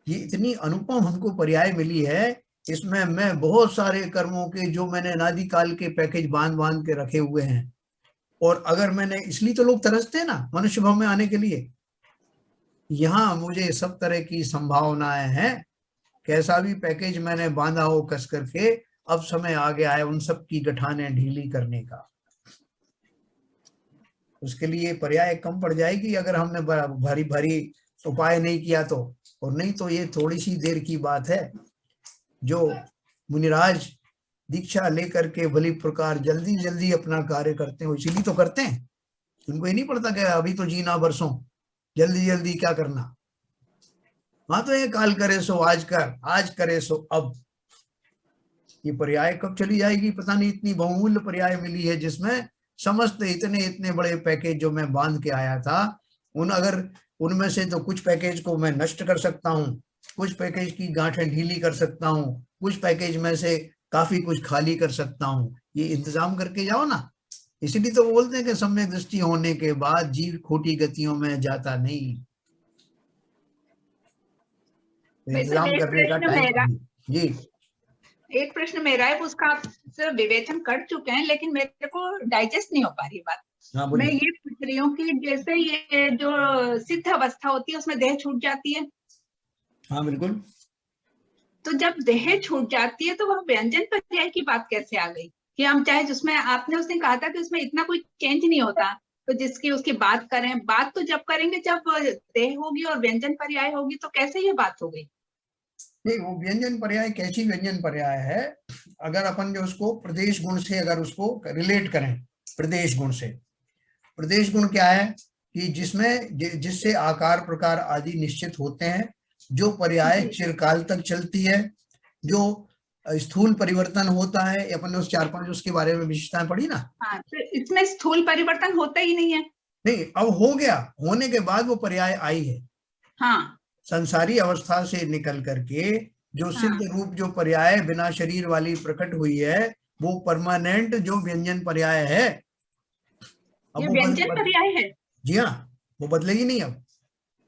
ये इतनी अनुपम हमको पर्याय मिली है, इसमें मैं बहुत सारे कर्मों के जो मैंने अनादिकाल के पैकेज बांध बांध के रखे हुए हैं, और अगर मैंने, इसलिए तो लोग तरसते हैं ना मनुष्य भाव में आने के लिए, यहाँ मुझे सब तरह की संभावनाएं हैं, कैसा भी पैकेज मैंने बांधा हो कस करके, अब समय आ गया है उन सब की गठाने ढीली करने का। उसके लिए पर्याय कम पड़ जाएगी अगर हमने भारी भारी उपाय नहीं किया तो, और नहीं तो ये थोड़ी सी देर की बात है। जो मुनिराज दीक्षा लेकर के भली प्रकार जल्दी जल्दी अपना कार्य करते हैं, इसीलिए तो करते हैं, उनको ये नहीं पड़ता कि अभी तो जीना बरसों, जल्दी जल्दी क्या करना। वहां तो ये काल करे सो आज कर, आज करे सो अब। ये पर्याय कब चली जाएगी पता नहीं, इतनी बहुमूल्य पर्याय मिली है जिसमें समस्त इतने इतने बड़े पैकेज जो मैं बांध के आया था, उनमें से तो कुछ पैकेज को मैं नष्ट कर सकता हूँ, कुछ पैकेज की गांठें ढीली कर सकता हूँ, कुछ पैकेज में से काफी कुछ खाली कर सकता हूँ। ये इंतजाम करके जाओ ना, इसलिए तो बोलते हैं कि सम्यक दृष्टि होने के बाद जीव खोटी गतियों में जाता नहीं। इंतजाम करने का टाइम। जी, एक प्रश्न मेरा है, उसका आप विवेचन कर चुके हैं, लेकिन मेरे को डाइजेस्ट नहीं हो पा रही बात। हाँ, मैं ये पूछ रही हूँ कि जैसे ये जो सिद्ध अवस्था होती है उसमें देह छूट जाती है। हाँ बिल्कुल। तो जब देह छूट जाती है तो वह व्यंजन पर्याय की बात कैसे आ गई कि हम चाहे, जिसमें आपने उसने कहा था कि उसमें इतना कोई चेंज नहीं होता, तो जिसकी उसकी बात करें, बात तो जब करेंगे जब देह होगी और व्यंजन पर्याय होगी, तो कैसे ये बात हो गई? नहीं, वो व्यंजन पर्याय कैसी व्यंजन पर्याय है, अगर अपन जो उसको प्रदेश गुण से अगर उसको रिलेट करें, प्रदेश गुण से, प्रदेश गुण क्या है कि जिससे आकार प्रकार आदि निश्चित होते हैं, जो पर्याय चिरकाल तक चलती है, जो स्थूल परिवर्तन होता है, अपन ने उस 4-5 उसके बारे में विशेषताएं पढ़ी ना। हाँ, तो इसमें स्थूल परिवर्तन होता ही नहीं है। नहीं, अब हो गया, होने के बाद वो पर्याय आई है। हाँ, संसारी अवस्था से निकल करके जो सिद्ध रूप जो पर्याय बिना शरीर वाली प्रकट हुई है, वो परमानेंट जो व्यंजन पर्याय है। अब ये वो व्यंजन पर्याय है। जी हाँ, वो बदलेगी नहीं। अब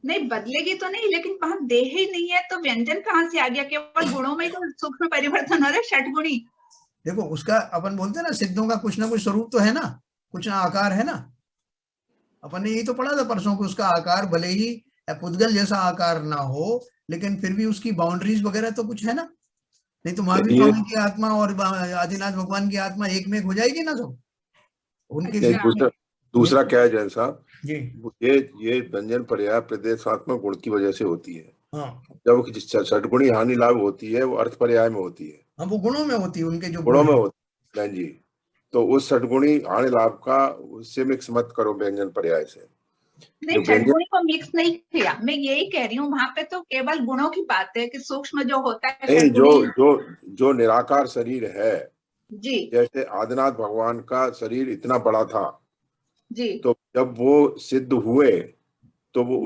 नहीं बदलेगी तो नहीं, लेकिन वहां देह ही नहीं है तो व्यंजन कहाँ से आ गया? केवल गुणों में तो सूक्ष्म परिवर्तन हो रहा है, षटगुणी। देखो, उसका अपन बोलते हैं ना, सिद्धों का कुछ ना कुछ स्वरूप तो है ना, कुछ ना आकार है ना। अपन ने यही तो पढ़ा था परसों को, उसका आकार भले ही पुद्गल जैसा आकार ना हो, लेकिन फिर भी उसकी बाउंड्रीज वगैरह तो कुछ है ना। नहीं तो महावीर स्वामी की आत्मा और आदिनाथ भगवान की आत्मा एक में हो जाएगी ना, तो उनके दूसरा क्या है जैन साहब जी, ये व्यंजन पर्याय प्रदेशात्मक गुण की वजह से होती है। हाँ, जब षटगुणी हानि लाभ होती है वो अर्थ पर्याय में होती है। हाँ, वो गुणों में होती है, उनके जो गुणों में होती है जी। तो उस षटगुणी हानि लाभ का उससे मिक्स मत करो व्यंजन पर्याय से। नहीं, षडगुणी को मिक्स नहीं किया, मैं यही कह रही हूँ, वहां पे तो केवल गुणों की बात है कि सूक्ष्म जो होता है नहीं, षडगुणी। जो निराकार शरीर है, जी जैसे आदिनाथ भगवान का शरीर इतना बड़ा था, जी तो जब वो सिद्ध हुए तो वो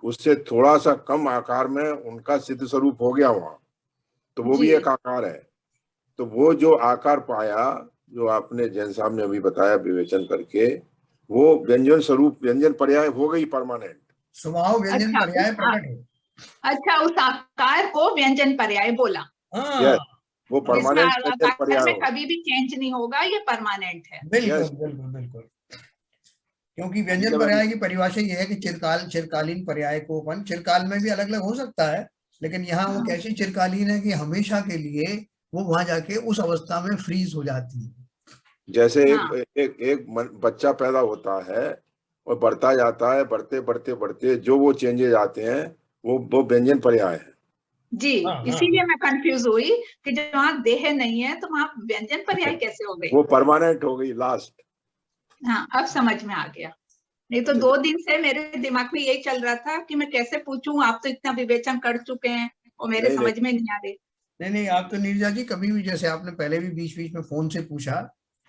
उससे थोड़ा सा कम आकार में उनका सिद्ध स्वरूप हो गया वहां, तो वो भी जी एक आकार है। तो वो जो आकार पाया, जो आपने जैन साहब ने अभी बताया विवेचन करके, वो व्यंजन स्वरूप, व्यंजन पर्याय हो गई परमानेंट। स्वभाव व्यंजन अच्छा, पर्याय प्रकट हो। अच्छा, उस आकार को व्यंजन पर्याय बोला। हाँ, वो जिसका परमानेंट व्यंजन आकार पर्याय में हो। कभी भी चेंज नहीं होगा, ये परमानेंट है। बिल्कुल यस, बिल्कुल बिल्कुल। क्योंकि व्यंजन जब पर्याय की परिभाषा ये है कि चिरकालीन पर्याय को अपन चिरकाल में भी अलग अलग हो सकता है, लेकिन यहाँ वो कैसी चिरकालीन है कि हमेशा के लिए वो वहां जाके उस अवस्था में फ्रीज हो जाती है। जैसे हाँ एक बच्चा पैदा होता है और बढ़ता जाता है, बढ़ते बढ़ते बढ़ते जो वो चेंजेस आते हैं, वो व्यंजन पर्याय है। जी, हाँ हाँ इसीलिए मैं कंफ्यूज हुई कि जहाँ देह नहीं है तो वहां व्यंजन पर्याय कैसे हो गई। वो परमानेंट हो गई लास्ट। हाँ, अब समझ में आ गया। नहीं तो 2 दिन से मेरे दिमाग में यही चल रहा था कि मैं कैसे पूछूं, आप तो इतना विवेचन कर चुके हैं और मेरे नहीं समझ में नहीं आ रही। नहीं नहीं, आप तो नीरजा जी कभी भी, जैसे आपने पहले भी बीच बीच में फोन से पूछा,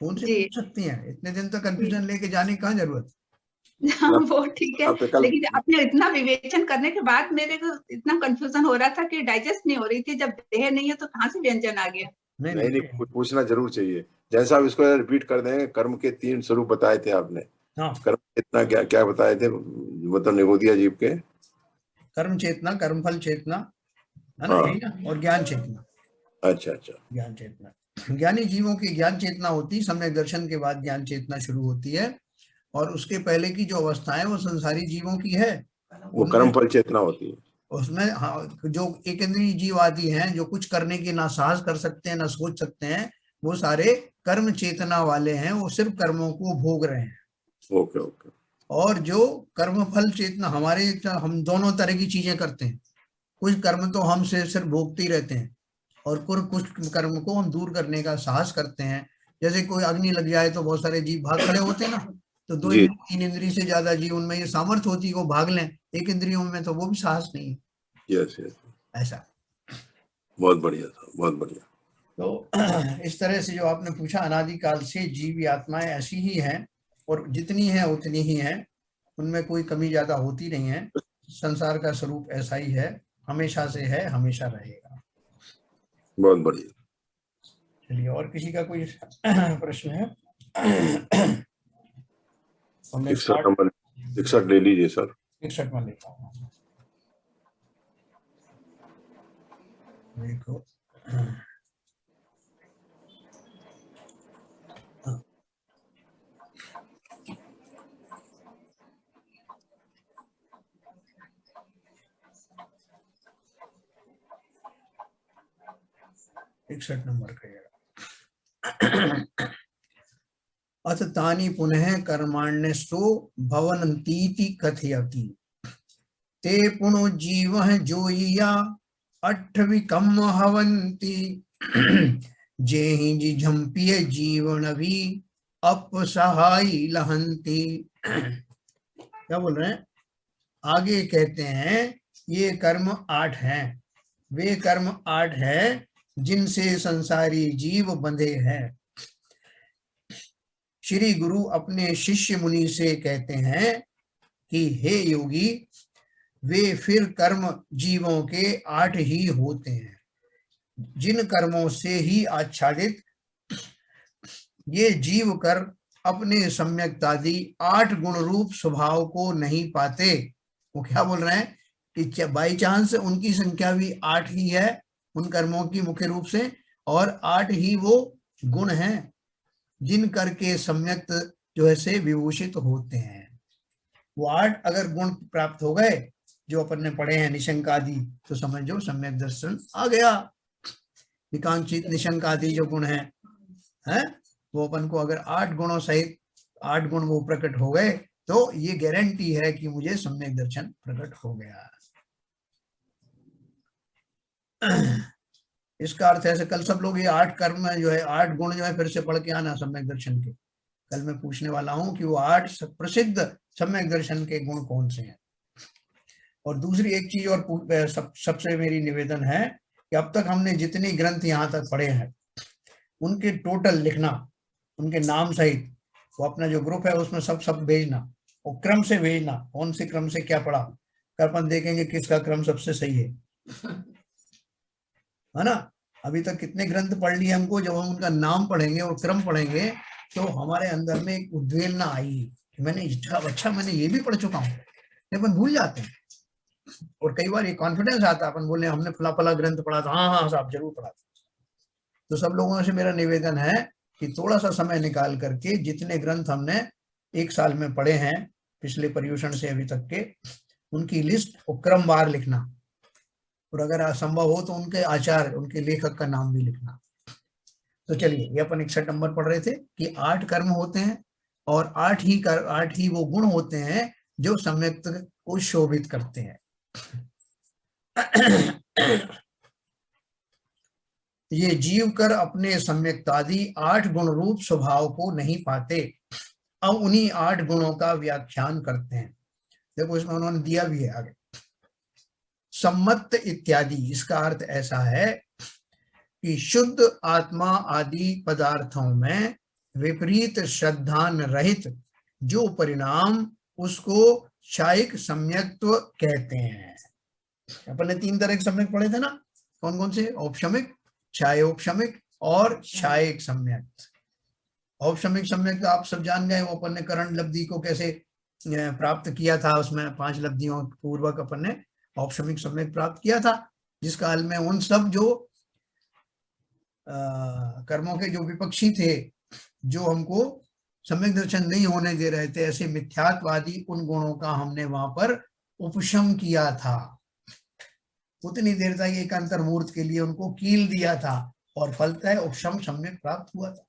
फोन से जी पूछ सकती हैं, इतने दिन तक कंफ्यूजन लेके जाने की कहाँ जरूरत। हाँ, वो ठीक है, विकल्प लेकिन अपने इतना विवेचन करने के बाद मेरे को इतना कंफ्यूजन हो रहा था कि डाइजेस्ट नहीं हो रही थी। जब देह नहीं है तो कहाँ से व्यंजन आ गया। नहीं नहीं नहीं, नहीं। पूछना जरूर चाहिए। जैसा आप इसको रिपीट कर देंगे, कर्म के 3 स्वरूप बताए थे आपने। हाँ, कर्म इतना क्या क्या बताए थे, मतलब निगोदिया जीव के? कर्म चेतना, कर्मफल चेतना, है ना, हाँ, यही ना, और ज्ञान चेतना। अच्छा अच्छा। ज्ञान चेतना, ज्ञानी जीवों की ज्ञान चेतना होती है, सम्यक दर्शन के बाद ज्ञान चेतना शुरू होती है, और उसके पहले की जो अवस्था है वो संसारी जीवों की है। वो उनमें कर्म फल चेतना होती है। उसमें हाँ, जो एक इंद्रिय जीव आदि हैं, जो कुछ करने की ना साहस कर सकते हैं ना सोच सकते हैं, वो सारे कर्म चेतना वाले हैं, वो सिर्फ कर्मों को भोग रहे हैं। Okay okay. और जो कर्म फल चेतना, हम दोनों तरह की चीजें करते हैं। कुछ कर्म तो हम सिर्फ भोगते ही रहते हैं, और कुछ कर्म को हम दूर करने का साहस करते हैं। जैसे कोई अग्नि लग जाए तो बहुत सारे जीव भाग खड़े होते हैं ना, तो जी, 3 इंद्रिय से ज्यादा जीव उनमें ये सामर्थ्य होती है वो भाग लें, एक इंद्रियों में तो वो भी साहस नहीं है। यस यस, ऐसा। बहुत बढ़िया था, बहुत बढ़िया। तो इस तरह से जो आपने पूछा, अनादिकाल से जीव आत्माएं ऐसी ही हैं, और जितनी हैं उतनी ही हैं, उनमें कोई कमी ज्यादा होती नहीं है। संसार का स्वरूप ऐसा ही है, हमेशा से है, हमेशा रहेगा। बहुत बढ़िया। चलिए, और किसी का कोई प्रश्न है? हमने 61 नंबर, 61 ले लीजिए सर। 61 में लिखा हूँ, देखो। इकसठ नंबर का ये। अथ तानि पुनः कर्माण्यसो भवन्तीति कथयति, ते पुनरुज्जीवः जोयिया अट्ठविकम् हवन्ति, जेहि जिझम्पिय जीवन भी अपसहाई लहंती। क्या बोल रहे हैं? आगे कहते हैं ये कर्म 8 हैं, वे कर्म 8 हैं जिनसे संसारी जीव बंधे हैं। श्री गुरु अपने शिष्य मुनि से कहते हैं कि हे योगी, वे फिर कर्म जीवों के 8 ही होते हैं, जिन कर्मों से ही आच्छादित ये जीव कर अपने सम्यक्तादि 8 गुण रूप स्वभाव को नहीं पाते। वो क्या बोल रहे हैं कि बाई चांस उनकी संख्या भी 8 ही है, उन कर्मों की मुख्य रूप से, और 8 ही वो गुण हैं जिन कर के सम्यक जो है से विभूषित होते हैं। वो 8 अगर गुण प्राप्त हो गए जो अपन ने पढ़े हैं निशंक आदि, तो समझो सम्यक दर्शन आ गया। विकांक्षित निशंक आदि जो गुण हैं, वो अपन को अगर 8 गुणों सहित 8 गुण वो प्रकट हो गए तो ये गारंटी है कि मुझे सम्यक दर्शन प्रकट हो गया। इसका अर्थ है कल सब लोग ये 8 कर्म जो है 8 गुण जो है फिर से पढ़ के आना सम्यक दर्शन के, कल मैं पूछने वाला हूं कि वो 8 प्रसिद्ध सम्यक दर्शन के गुण कौन से हैं। और दूसरी एक चीज और सबसे मेरी निवेदन है कि अब तक हमने जितने ग्रंथ यहाँ तक पढ़े हैं उनके टोटल लिखना, उनके नाम सहित। वो अपना जो ग्रुप है उसमें सब भेजना और क्रम से भेजना, कौन से क्रम से क्या पढ़ा, अपन देखेंगे किसका क्रम सबसे सही है ना। अभी तक कितने ग्रंथ पढ़ लिए हमको, जब हम उनका नाम पढ़ेंगे और क्रम पढ़ेंगे तो हमारे अंदर में एक उद्वेलना आई कि मैंने अच्छा मैंने ये भी पढ़ चुका हूँ। अपन भूल जाते हैं और कई बार ये कॉन्फिडेंस आता है, अपन बोले हमने फला फला ग्रंथ पढ़ा था, हाँ साहब जरूर पढ़ा था। तो सब लोगों से मेरा निवेदन है कि थोड़ा सा समय निकाल करके जितने ग्रंथ हमने एक साल में पढ़े हैं पिछले पर्यूषण से अभी तक के, उनकी लिस्ट और क्रमवार लिखना, और अगर संभव हो तो उनके आचार्य, उनके लेखक का नाम भी लिखना। तो चलिए, ये अपन 61 नंबर पढ़ रहे थे कि 8 कर्म होते हैं और 8 ही वो गुण होते हैं जो सम्यक को शोभित करते हैं। ये जीव कर अपने सम्यक्तादि 8 गुण रूप स्वभाव को नहीं पाते, अब उन्हीं 8 गुणों का व्याख्यान करते हैं। देखो इसमें उन्होंने दिया भी है आगे, सम्मत इत्यादि। इसका अर्थ ऐसा है कि शुद्ध आत्मा आदि पदार्थों में विपरीत श्रद्धान रहित जो परिणाम, उसको क्षायिक सम्यक्त्व कहते हैं। अपन ने 3 तरह के सम्यक पढ़े थे ना, कौन कौन से? औपशमिक, क्षायोपशमिक और क्षायिक सम्यक। औपशमिक सम्यक आप सब जान गए, वो अपन ने करण लब्धि को कैसे प्राप्त किया था, उसमें 5 लब्धियों पूर्वक अपन ने औपशमिक सम्यक प्राप्त किया था, जिस काल में उन सब जो कर्मों के जो विपक्षी थे, जो हमको सम्यक दर्शन नहीं होने दे रहे थे, ऐसे मिथ्यात्वादी उन गुणों का हमने वहां पर उपशम किया था। उतनी देर तक एक अंतर्मूर्त के लिए उनको कील दिया था और फलतः उपशम सम्यक प्राप्त हुआ था,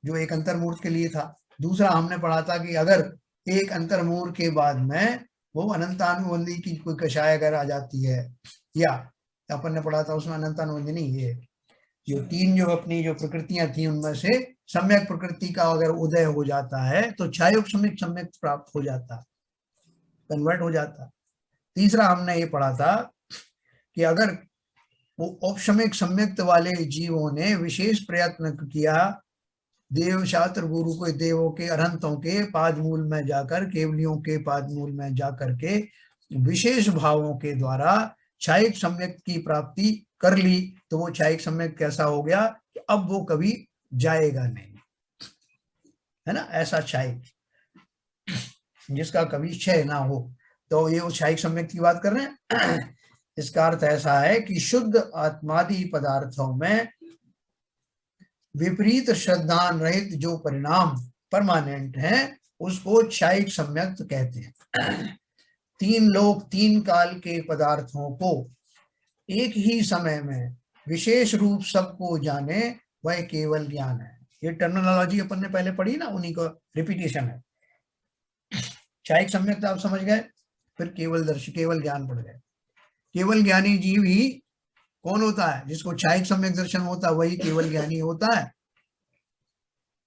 जो एक अंतर्मूर्त के लिए था। दूसरा हमने पढ़ा था कि अगर एक अंतर्मूर्त के बाद में वो अनंतानुबंधी की कोई कषाय अगर आ जाती है, या अपन ने पढ़ा था उसमें अनंतानुबंधी नहीं, ये जो 3 जो अपनी जो प्रकृतियां थी उनमें से सम्यक प्रकृति का अगर उदय हो जाता है तो क्षायोपशमिक सम्यक प्राप्त हो जाता, कन्वर्ट हो जाता। तीसरा हमने ये पढ़ा था कि अगर वो औपशमिक सम्यक्त वाले जीवों ने विशेष प्रयत्न किया, देव शास्त्र गुरु को, देवों के अरहंतों के पाद मूल में जाकर, केवलियों के पाद मूल में जाकर के विशेष भावों के द्वारा क्षायिक सम्यक की प्राप्ति कर ली, तो वो क्षायिक सम्यक कैसा हो गया कि अब वो कभी जाएगा नहीं, है ना। ऐसा क्षायिक जिसका कभी क्षय ना हो, तो ये क्षायिक सम्यक की बात कर रहे हैं। इसका अर्थ ऐसा है कि शुद्ध आत्मादि पदार्थों में विपरीत श्रद्धान रहित जो परिणाम परमानेंट हैं, उसको क्षायिक सम्यक कहते हैं। 3 लोक 3 काल के पदार्थों को एक ही समय में विशेष रूप सबको जाने, वह केवल ज्ञान है। ये टर्मिनोलॉजी अपन ने पहले पढ़ी ना, उन्हीं को रिपीटेशन है। क्षायिक सम्यक आप समझ गए, फिर केवल दर्शन, केवल ज्ञान पढ़ गए। केवल ज्ञानी जीव ही कौन होता है? जिसको क्षायिक सम्यक दर्शन होता है, वही केवल ज्ञानी होता है।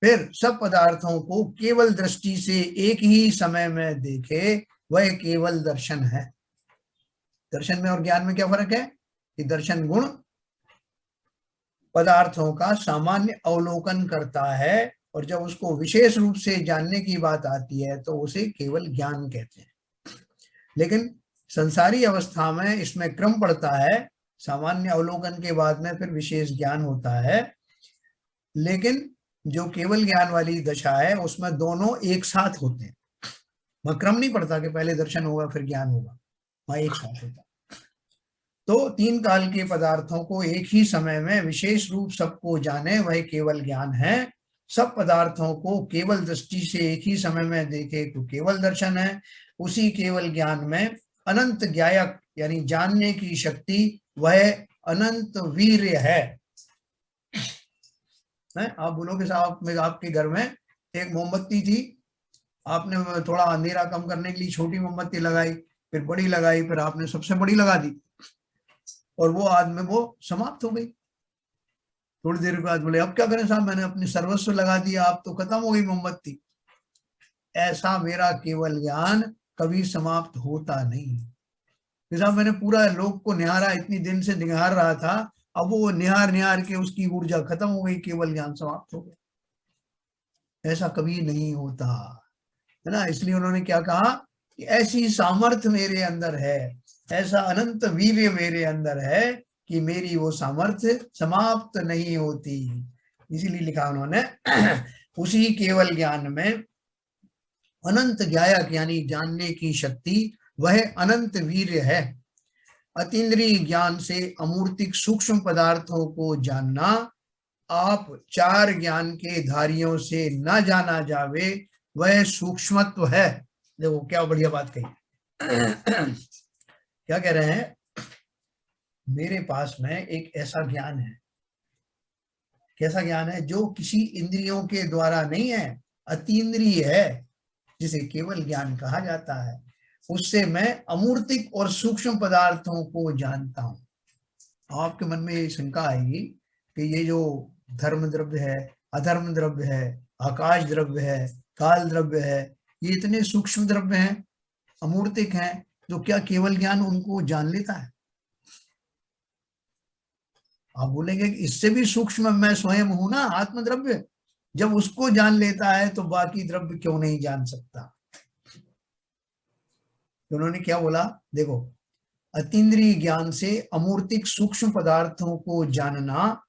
फिर सब पदार्थों को केवल दृष्टि से एक ही समय में देखे, वह केवल दर्शन है। दर्शन में और ज्ञान में क्या फर्क है कि दर्शन गुण पदार्थों का सामान्य अवलोकन करता है, और जब उसको विशेष रूप से जानने की बात आती है तो उसे केवल ज्ञान कहते हैं। लेकिन संसारी अवस्था में इसमें क्रम पड़ता है, सामान्य अवलोकन के बाद में फिर विशेष ज्ञान होता है। लेकिन जो केवल ज्ञान वाली दशा है उसमें दोनों एक साथ होते हैं, वह क्रम नहीं पड़ता कि पहले दर्शन होगा फिर ज्ञान होगा, वह एक साथ होता है। तो 3 काल के पदार्थों को एक ही समय में विशेष रूप सबको जाने, वह केवल ज्ञान है। सब पदार्थों को केवल दृष्टि से एक ही समय में देखे तो केवल दर्शन है। उसी केवल ज्ञान में अनंत ज्ञायक यानी जानने की शक्ति, वह अनंत वीर्य है। आप बोलोगे साहब आपके घर में एक मोमबत्ती थी, आपने थोड़ा अंधेरा कम करने के लिए छोटी मोमबत्ती लगाई, फिर बड़ी लगाई, फिर आपने सबसे बड़ी लगा दी, और वो आदमी वो समाप्त हो गई। थोड़ी देर के बाद बोले अब क्या करें साहब, मैंने अपनी सर्वस्व लगा दिया, अब तो खत्म हो गई मोमबत्ती। ऐसा मेरा केवल ज्ञान कभी समाप्त होता नहीं। साहब मैंने पूरा लोक को निहारा, इतनी दिन से निहार रहा था, अब वो निहार निहार के उसकी ऊर्जा खत्म हो गई, केवल ज्ञान समाप्त हो गया। ऐसा कभी नहीं होता है ना। इसलिए उन्होंने क्या कहा कि ऐसी सामर्थ्य मेरे अंदर है, ऐसा अनंत वीर्य मेरे अंदर है कि मेरी वो सामर्थ्य समाप्त नहीं होती। इसीलिए लिखा उन्होंने उसी केवल ज्ञान में अनंत ज्ञायक यानी जानने की शक्ति, वह अनंत वीर्य है। अतीन्द्रिय ज्ञान से अमूर्तिक सूक्ष्म पदार्थों को जानना, आप चार ज्ञान के धारियों से न जाना जावे, वह सूक्ष्मत्व है। देखो क्या बढ़िया बात कही। क्या कह रहे हैं, मेरे पास में एक ऐसा ज्ञान है। कैसा ज्ञान है? जो किसी इंद्रियों के द्वारा नहीं है, अतीन्द्रिय है, जिसे केवल ज्ञान कहा जाता है। उससे मैं अमूर्तिक और सूक्ष्म पदार्थों को जानता हूं। आपके मन में ये शंका आएगी कि ये जो धर्म द्रव्य है, अधर्म द्रव्य है, आकाश द्रव्य है, काल द्रव्य है, ये इतने सूक्ष्म द्रव्य हैं, अमूर्तिक हैं, तो क्या केवल ज्ञान उनको जान लेता है? आप बोलेंगे कि इससे भी सूक्ष्म मैं स्वयं हूं ना, आत्मद्रव्य। जब उसको जान लेता है तो बाकी द्रव्य क्यों नहीं जान सकता? उन्होंने क्या बोला, देखो, अतीन्द्रिय ज्ञान से अमूर्तिक सूक्ष्म पदार्थों को जानना,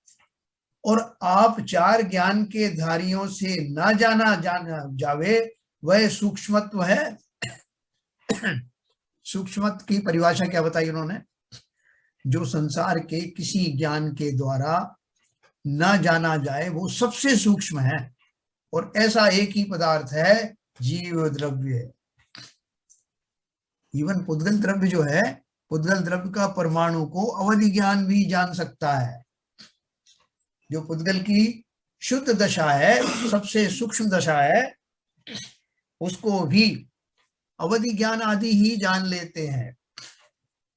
और आप चार ज्ञान के धारियों से न जाना जावे, वह सूक्ष्मत्व है। सूक्ष्मत्व की परिभाषा क्या बताई उन्होंने? जो संसार के किसी ज्ञान के द्वारा न जाना जाए वो सबसे सूक्ष्म है, और ऐसा एक ही पदार्थ है, जीव द्रव्य। इवन पुद्गल द्रव्य जो है, पुद्गल द्रव्य का परमाणु को अवधि ज्ञान भी जान सकता है। जो पुद्गल की शुद्ध दशा है, सबसे सूक्ष्म दशा है, उसको भी अवधि ज्ञान आदि ही जान लेते हैं।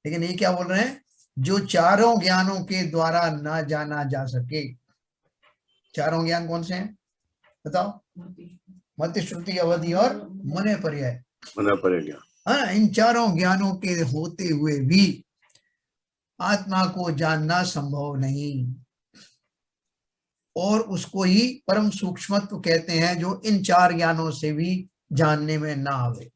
लेकिन ये क्या बोल रहे हैं, जो चारों ज्ञानों के द्वारा ना जाना जा सके। चारों ज्ञान कौन से हैं बताओ? मति, श्रुति, अवधि और मने पर्याय। मने पर्याय। हाँ, इन चारों ज्ञानों के होते हुए भी आत्मा को जानना संभव नहीं, और उसको ही परम सूक्ष्मत्व कहते हैं, जो इन चार ज्ञानों से भी जानने में ना आवे।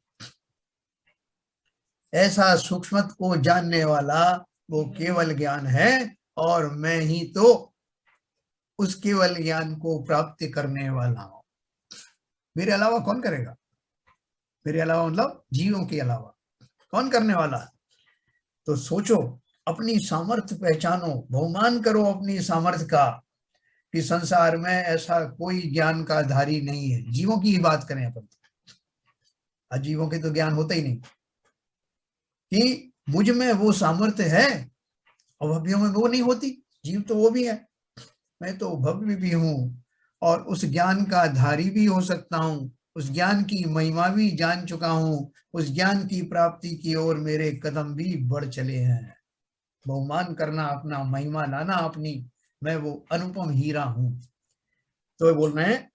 ऐसा सूक्ष्मत्व को जानने वाला वो केवल ज्ञान है, और मैं ही तो उस केवल ज्ञान को प्राप्त करने वाला हूं। मेरे अलावा कौन करेगा? मेरे अलावा मतलब जीवों के अलावा कौन करने वाला है? तो सोचो, अपनी सामर्थ्य पहचानो, बहुमान करो अपनी सामर्थ्य का, कि संसार में ऐसा कोई ज्ञान का धारी नहीं है। जीवों की ही बात करें अपन, अजीवों के तो ज्ञान होता ही नहीं, कि मुझ में वो सामर्थ्य है, अभव्यों में वो नहीं होती। जीव तो वो भी है, मैं तो भव्य भी हूँ, और उस ज्ञान का धारी भी हो सकता हूँ, उस ज्ञान की महिमा भी जान चुका हूँ, उस ज्ञान की प्राप्ति की ओर मेरे कदम भी बढ़ चले हैं। बहुमान करना अपना, महिमा लाना अपनी, मैं वो अनुपम हीरा हूं। तो बोल रहे हैं,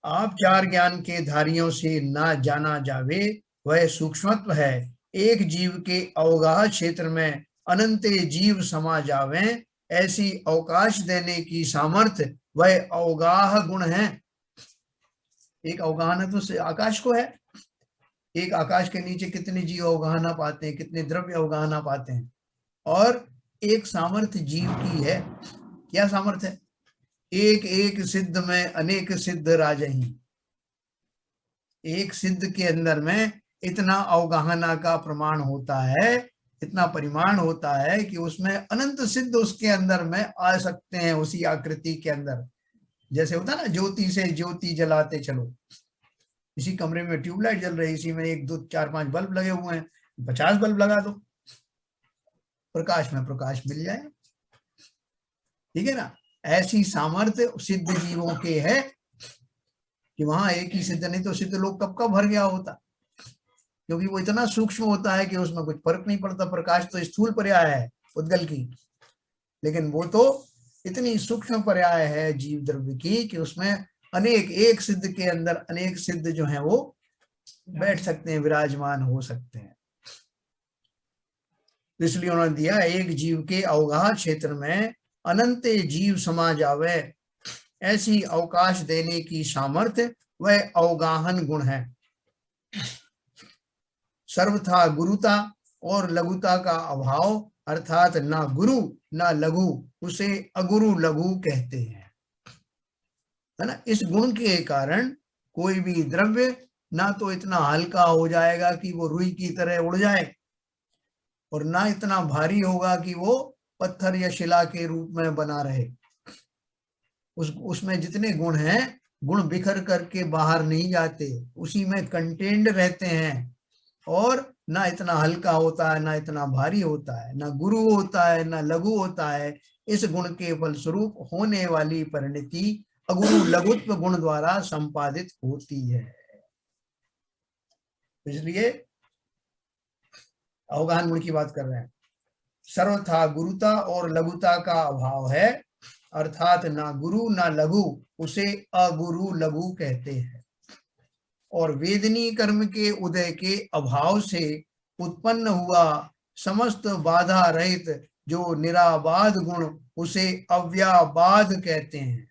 आप चार ज्ञान के धारियों से ना जाना जावे, वह सूक्ष्मत्व है। एक जीव के अवगाह क्षेत्र में अनंत जीव समा जावे, ऐसी अवकाश देने की सामर्थ्य वह अवगाह गुण है। एक अवगाहना तो आकाश को है। एक आकाश के नीचे कितने जीव अवगाहना पाते हैं, कितने द्रव्य अवगाहना पाते हैं, और एक सामर्थ्य जीव की है। क्या सामर्थ्य है? एक एक सिद्ध में अनेक सिद्ध राजही। एक सिद्ध के अंदर में इतना अवगाहना का प्रमाण होता है, इतना परिमाण होता है कि उसमें अनंत सिद्ध उसके अंदर में आ सकते हैं, उसी आकृति के अंदर। जैसे होता ना, ज्योति से ज्योति जलाते चलो। इसी कमरे में ट्यूबलाइट जल रही, इसी में 1 2 4 5 बल्ब लगे हुए हैं, 50 बल्ब लगा दो, प्रकाश में प्रकाश मिल जाए। ठीक है ना? ऐसी सामर्थ्य सिद्ध जीवों के है कि वहां एक ही सिद्ध, नहीं तो सिद्ध लोग कब का भर गया होता, क्योंकि वो इतना सूक्ष्म होता है कि उसमें कुछ फर्क नहीं पड़ता। प्रकाश तो स्थूल पर्याय है उद्गल की, लेकिन वो तो इतनी सूक्ष्म पर्याय है जीव द्रव्य की कि उसमें अनेक, एक सिद्ध के अंदर अनेक सिद्ध जो हैं वो बैठ सकते हैं, विराजमान हो सकते हैं। इसलिए उन्होंने दिया, एक जीव के अवगाह क्षेत्र में अनंत जीव समा जावे, ऐसी अवकाश देने की सामर्थ्य वह अवगाहन गुण है। सर्वथा गुरुता और लघुता का अभाव, अर्थात ना गुरु ना लघु, उसे अगुरु लघु कहते हैं, है ना। इस गुण के कारण कोई भी द्रव्य ना तो इतना हल्का हो जाएगा कि वो रुई की तरह उड़ जाए, और ना इतना भारी होगा कि वो पत्थर या शिला के रूप में बना रहे। उसमें जितने गुण हैं, गुण बिखर करके बाहर नहीं जाते, उसी में कंटेन्ड रहते हैं। और ना इतना हल्का होता है, ना इतना भारी होता है, ना गुरु होता है, ना लघु होता है। इस गुण के फलस्वरूप होने वाली परिणति अगुरु लघुत्व गुण द्वारा संपादित होती है। इसलिए अवगाहन गुण की बात कर रहे हैं। सर्वथा गुरुता और लघुता का अभाव है, अर्थात ना गुरु ना लघु, उसे अगुरु लघु कहते हैं। और वेदनी कर्म के उदय के अभाव से उत्पन्न हुआ समस्त बाधा रहित जो निराबाध गुण, उसे अव्याबाध कहते हैं।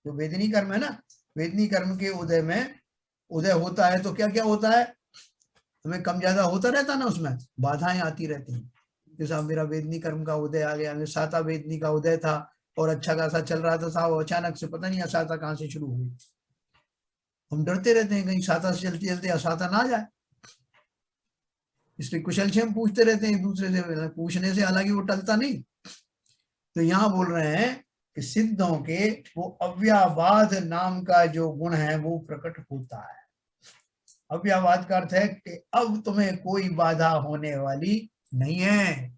जो वेदनी कर्म है ना, वेदनी कर्म के उदय में उदय होता है तो क्या क्या होता है, हमें कम ज्यादा होता रहता है ना, उसमें बाधाएं आती रहती हैं। जैसे अब मेरा वेदनी कर्म का उदय आ गया, साता वेदनी का उदय था और अच्छा खासा चल रहा था साहब, अचानक से पता नहीं असाता कहाँ से शुरू हुई। हम डरते रहते हैं कहीं साता से चलते चलते असाता ना आ जाए, इसलिए कुशलक्षेम पूछते रहते हैं एक दूसरे से, पूछने से हालांकि वो टलता नहीं। तो यहाँ बोल रहे हैं कि सिद्धों के वो अव्याबाध नाम का जो गुण है वो प्रकट होता है। अव्याबाध का अर्थ है कि अब तुम्हें कोई बाधा होने वाली नहीं है,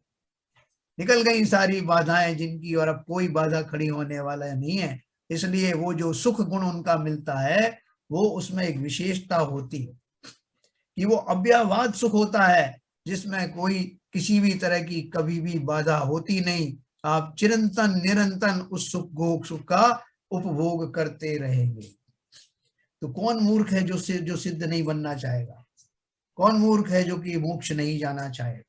निकल गई सारी बाधाएं जिनकी, और अब कोई बाधा खड़ी होने वाला नहीं है। इसलिए वो जो सुख गुण उनका मिलता है, वो उसमें एक विशेषता होती है कि वो अव्याबाध सुख होता है, जिसमें कोई किसी भी तरह की कभी भी बाधा होती नहीं। आप चिरंतन निरंतन उस सुख का उपभोग करते रहेंगे। तो कौन मूर्ख है जो सिद्ध नहीं बनना चाहेगा? कौन मूर्ख है जो कि मोक्ष नहीं जाना चाहेगा?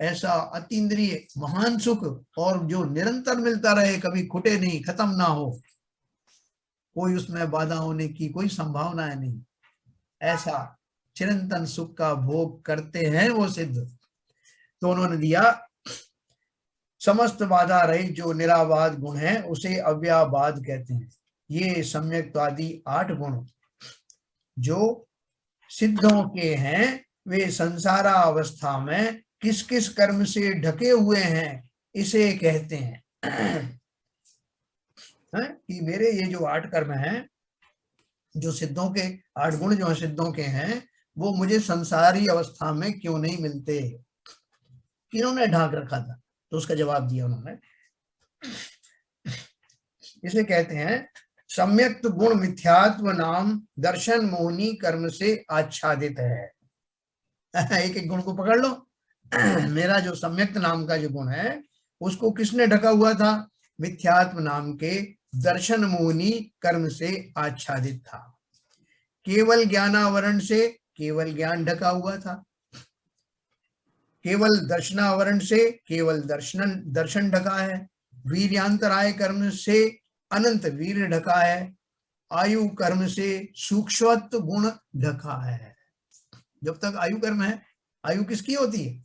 ऐसा अतीन्द्रिय महान सुख, और जो निरंतर मिलता रहे, कभी खुटे नहीं, खत्म ना हो, कोई उसमें बाधा होने की कोई संभावना नहीं, ऐसा चिरंतन सुख का भोग करते हैं वो सिद्ध। तो उन्होंने दिया, समस्त बाधा रहित जो निराबाध गुण है उसे अव्याबाध कहते हैं। ये सम्यक्त्वादि 8 गुण जो सिद्धों के हैं, वे संसारा अवस्था में किस किस कर्म से ढके हुए हैं, इसे कहते हैं। कि मेरे ये जो 8 कर्म हैं, जो सिद्धों के 8 गुण जो सिद्धों के हैं, वो मुझे संसारी अवस्था में क्यों नहीं मिलते, किन्होंने ढाक रखा था? तो उसका जवाब दिया उन्होंने, इसे कहते हैं सम्यक्त गुण मिथ्यात्व नाम दर्शन मोहनी कर्म से आच्छादित है। एक एक गुण को पकड़ लो। मेरा जो सम्यक्त नाम का जो गुण है, उसको किसने ढका हुआ था? मिथ्यात्व नाम के दर्शन मोहनी कर्म से आच्छादित था। केवल ज्ञानावरण से केवल ज्ञान ढका हुआ था, केवल दर्शनावरण से केवल दर्शन ढका है, वीर्यांतराय कर्म से अनंत वीर ढका है, आयु कर्म से सूक्ष्मत्व गुण ढका है। जब तक आयु कर्म है, आयु किसकी होती है?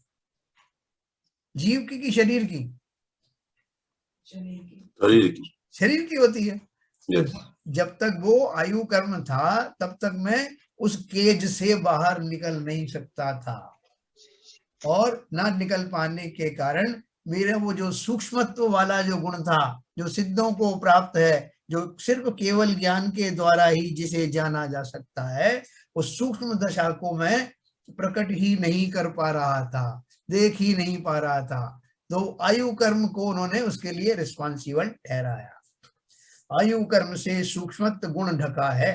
जीव की कि शरीर की? शरीर की होती है। yes. जब तक वो आयु कर्म था, तब तक मैं उस केज से बाहर निकल नहीं सकता था, और ना निकल पाने के कारण मेरा वो जो सूक्ष्मत्व वाला जो गुण था, जो सिद्धों को प्राप्त है, जो सिर्फ केवल ज्ञान के द्वारा ही जिसे जाना जा सकता है, उस सूक्ष्म दशा को मैं प्रकट ही नहीं कर पा रहा था, देख ही नहीं पा रहा था। तो आयु कर्म को उन्होंने उसके लिए रिस्पॉन्सिबल ठहराया। आयु कर्म से सूक्ष्मत्व गुण ढका है,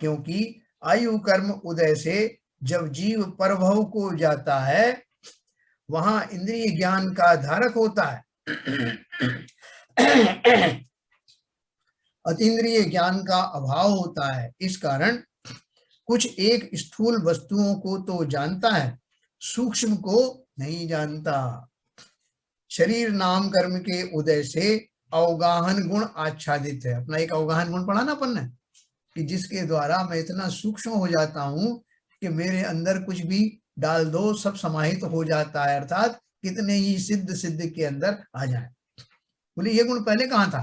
क्योंकि आयु कर्म उदय से जब जीव परभव को जाता है, वहां इंद्रिय ज्ञान का धारक होता है। अतीन्द्रिय ज्ञान का अभाव होता है, इस कारण कुछ एक स्थूल वस्तुओं को तो जानता है, सूक्ष्म को नहीं जानता। शरीर नाम कर्म के उदय से अवगाहन गुण आच्छादित है। अपना एक अवगाहन गुण पढ़ा ना अपन ने, कि जिसके द्वारा मैं इतना सूक्ष्म हो जाता हूं कि मेरे अंदर कुछ भी डाल दो सब समाहित हो जाता है, अर्थात कितने ही सिद्ध के अंदर आ जाए। बोले ये गुण पहले कहाँ था?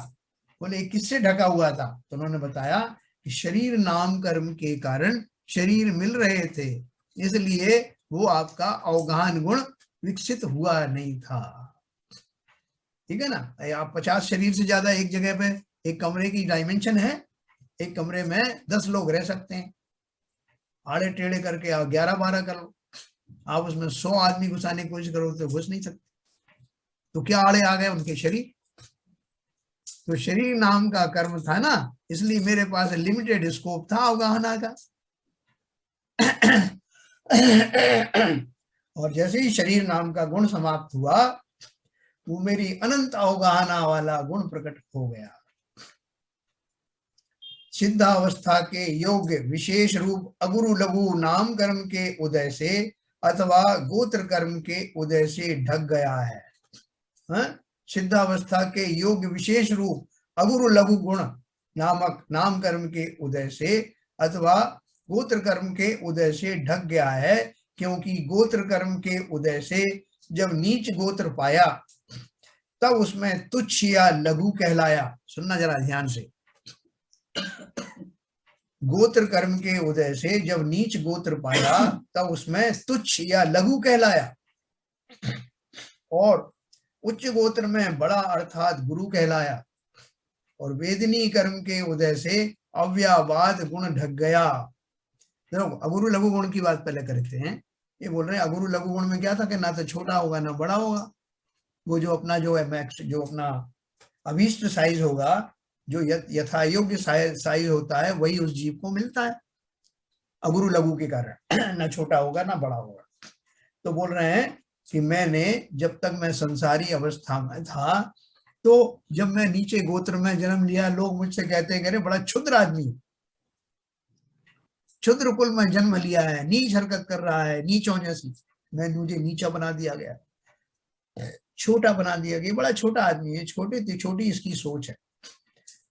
बोले किससे ढका हुआ था? तो उन्होंने बताया कि शरीर नाम कर्म के कारण शरीर मिल रहे थे, इसलिए वो आपका अवगाहन गुण विकसित हुआ नहीं था। ठीक है ना? आप 50 शरीर से ज्यादा एक जगह पे, एक कमरे की डायमेंशन है, एक कमरे में 10 लोग रह सकते हैं। आड़े टेढ़े करके आप 11-12 कर लो, आप उसमें 100 आदमी घुसाने की कोशिश करो तो घुस नहीं सकते। तो क्या आड़े आ गए? उनके शरीर। तो शरीर नाम का कर्म था ना, इसलिए मेरे पास लिमिटेड स्कोप था अवगाहना का। और जैसे ही शरीर नाम का गुण समाप्त हुआ, वो मेरी अनंत अवगाहना वाला गुण प्रकट हो गया। सिद्धावस्था के योग्य विशेष रूप अगुरु लघु नाम कर्म के उदय से अथवा गोत्र कर्म के उदय से ढक गया है। सिद्धावस्था के योग्य विशेष रूप अगुरु लघु गुण नामक नाम कर्म के उदय से अथवा गोत्र कर्म के उदय से ढक गया है, क्योंकि गोत्र कर्म के उदय से जब नीच गोत्र पाया तब उसमें तुच्छ या लघु कहलाया। सुनना जरा ध्यान से। गोत्र कर्म के उदय से जब नीच गोत्र पाया तब उसमें तुच्छ या लघु कहलाया, और उच्च गोत्र में बड़ा अर्थात गुरु कहलाया। और वेदनी कर्म के उदय से अव्यावाद गुण ढक गया। देखो, अगुरु लघु गुण की बात पहले करते हैं। ये बोल रहे हैं अगुरु लघु गुण में क्या था कि ना तो छोटा होगा ना बड़ा होगा। वो जो अपना जो है मैक्स, जो अपना अभीष्ट साइज होगा, जो यथा योग्य साइज होता है, वही उस जीव को मिलता है अगुरु लघु के कारण। ना छोटा होगा ना बड़ा होगा। तो बोल रहे हैं कि मैंने जब तक मैं संसारी अवस्था में था, तो जब मैं नीचे गोत्र में जन्म लिया, लोग मुझसे कहते हैं, अरे बड़ा क्षुद्र आदमी, क्षुद्र कुल में जन्म लिया है, नीच हरकत कर रहा है, नीचों जैसी। मुझे नीचा बना दिया गया, छोटा बना दिया गया, बड़ा छोटा आदमी है, छोटी इसकी सोच है।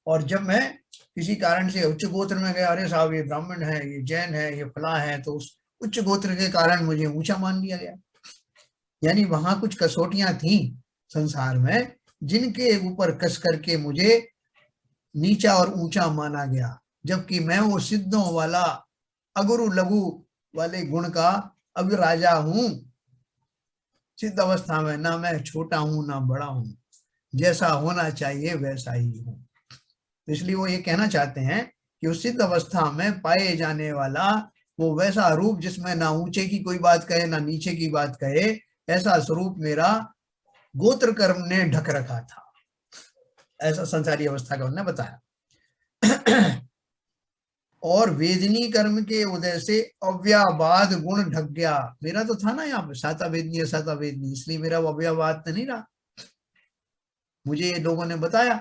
और जब मैं किसी कारण से उच्च गोत्र में गया, अरे साहब ये ब्राह्मण है, ये जैन है, ये फला है, तो उस उच्च गोत्र के कारण मुझे ऊंचा मान लिया गया। यानी वहां कुछ कसौटियां थी संसार में, जिनके ऊपर कस करके मुझे नीचा और ऊंचा माना गया, जबकि मैं वो सिद्धों वाला अगुरु लघु वाले गुण का अब राजा हूं। सिद्ध अवस्था में ना मैं छोटा हूं ना बड़ा हूं, जैसा होना चाहिए वैसा ही हूं। इसलिए वो ये कहना चाहते हैं कि उस सिद्ध अवस्था में पाए जाने वाला वो वैसा रूप जिसमें ना ऊंचे की कोई बात कहे ना नीचे की बात कहे, ऐसा स्वरूप मेरा गोत्र कर्म ने ढक रखा था। ऐसा संसारी अवस्था का उन्होंने बताया। और वेदनी कर्म के उदय से अव्यावाद गुण ढक गया। मेरा तो था ना यहाँ पे साता वेदनी, इसलिए मेरा वो अव्यावाद तो नहीं रहा। मुझे ये लोगों ने बताया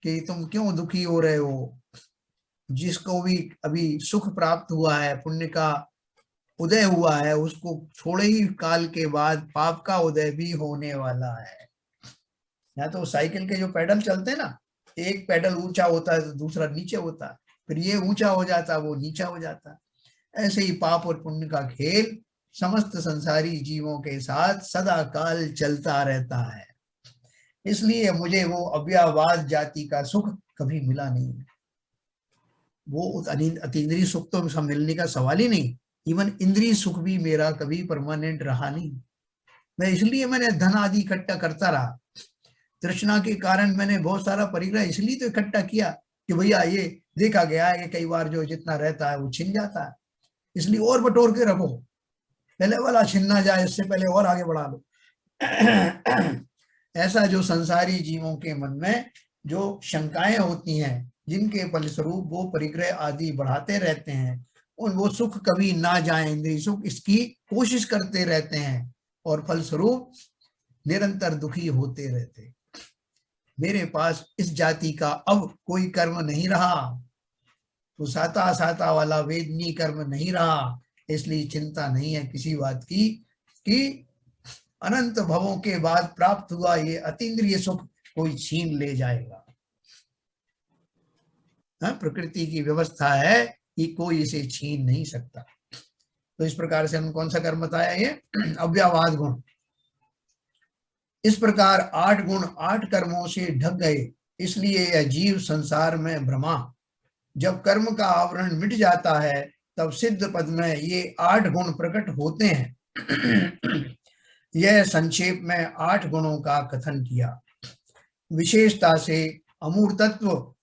कि तुम क्यों दुखी हो रहे हो, जिसको भी अभी सुख प्राप्त हुआ है, पुण्य का उदय हुआ है, उसको थोड़े ही काल के बाद पाप का उदय भी होने वाला है। या तो साइकिल के जो पैडल चलते हैं ना, एक पैडल ऊंचा होता है तो दूसरा नीचे होता है, फिर ये ऊंचा हो जाता है वो नीचा हो जाता है। ऐसे ही पाप और पुण्य का खेल समस्त संसारी जीवों के साथ सदा काल चलता रहता है। इसलिए मुझे वो अव्यावाद जाति का सुख कभी मिला नहीं। वो अतीन्द्रिय सुख तो मिलने का सवाल ही नहीं, इवन इंद्रिय सुख भी मेरा कभी परमानेंट रहा नहीं। मैं इसलिए मैंने धन आदि इकट्ठा करता रहा। तृष्णा के कारण मैंने बहुत सारा परिग्रह इसलिए तो इकट्ठा किया कि भैया ये देखा गया है कि कई बार जो जितना रहता है वो छिन जाता है, इसलिए और बटोर के रखो, पहले वाला छिन ना जाए, इससे पहले और आगे बढ़ा लो। ऐसा जो संसारी जीवों के मन में जो शंकाएं होती हैं, जिनके फलस्वरूप वो परिग्रह आदि बढ़ाते रहते हैं, उन वो सुख कभी ना जाए, इंद्रिय सुख, इसकी कोशिश करते रहते हैं और फलस्वरूप निरंतर दुखी होते रहते। मेरे पास इस जाति का अब कोई कर्म नहीं रहा, तो साता साता वाला वेदनी कर्म नहीं रहा, इसलिए चिंता नहीं है किसी बात की कि अनंत भवों के बाद प्राप्त हुआ ये अतीन्द्रिय सुख कोई छीन ले जाएगा। प्रकृति की व्यवस्था है कि कोई इसे छीन नहीं सकता। तो इस प्रकार से हम कौन सा कर्म बताया, ये अव्यवहाद गुण। इस प्रकार 8 गुण 8 कर्मों से ढक गए, इसलिए यह जीव संसार में भ्रमा। जब कर्म का आवरण मिट जाता है तब सिद्ध पद में ये 8 गुण प्रकट होते हैं। यह संक्षेप में 8 गुणों का कथन किया। विशेषता से अमूर्तत्व,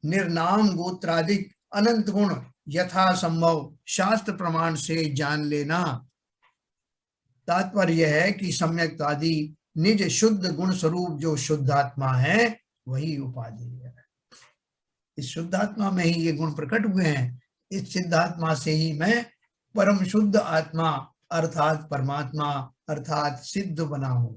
निर्नाम गोत्रादिक अनंत गुण यथा संभव शास्त्र प्रमाण से जान लेना। तात्पर्य है कि सम्यक्तादि निज शुद्ध गुण स्वरूप जो शुद्धात्मा है वही उपाधि है। इस शुद्धात्मा में ही ये गुण प्रकट हुए हैं। इस सिद्धात्मा से ही मैं परम शुद्ध आत्मा अर्थात परमात्मा अर्थात सिद्ध बना हूं।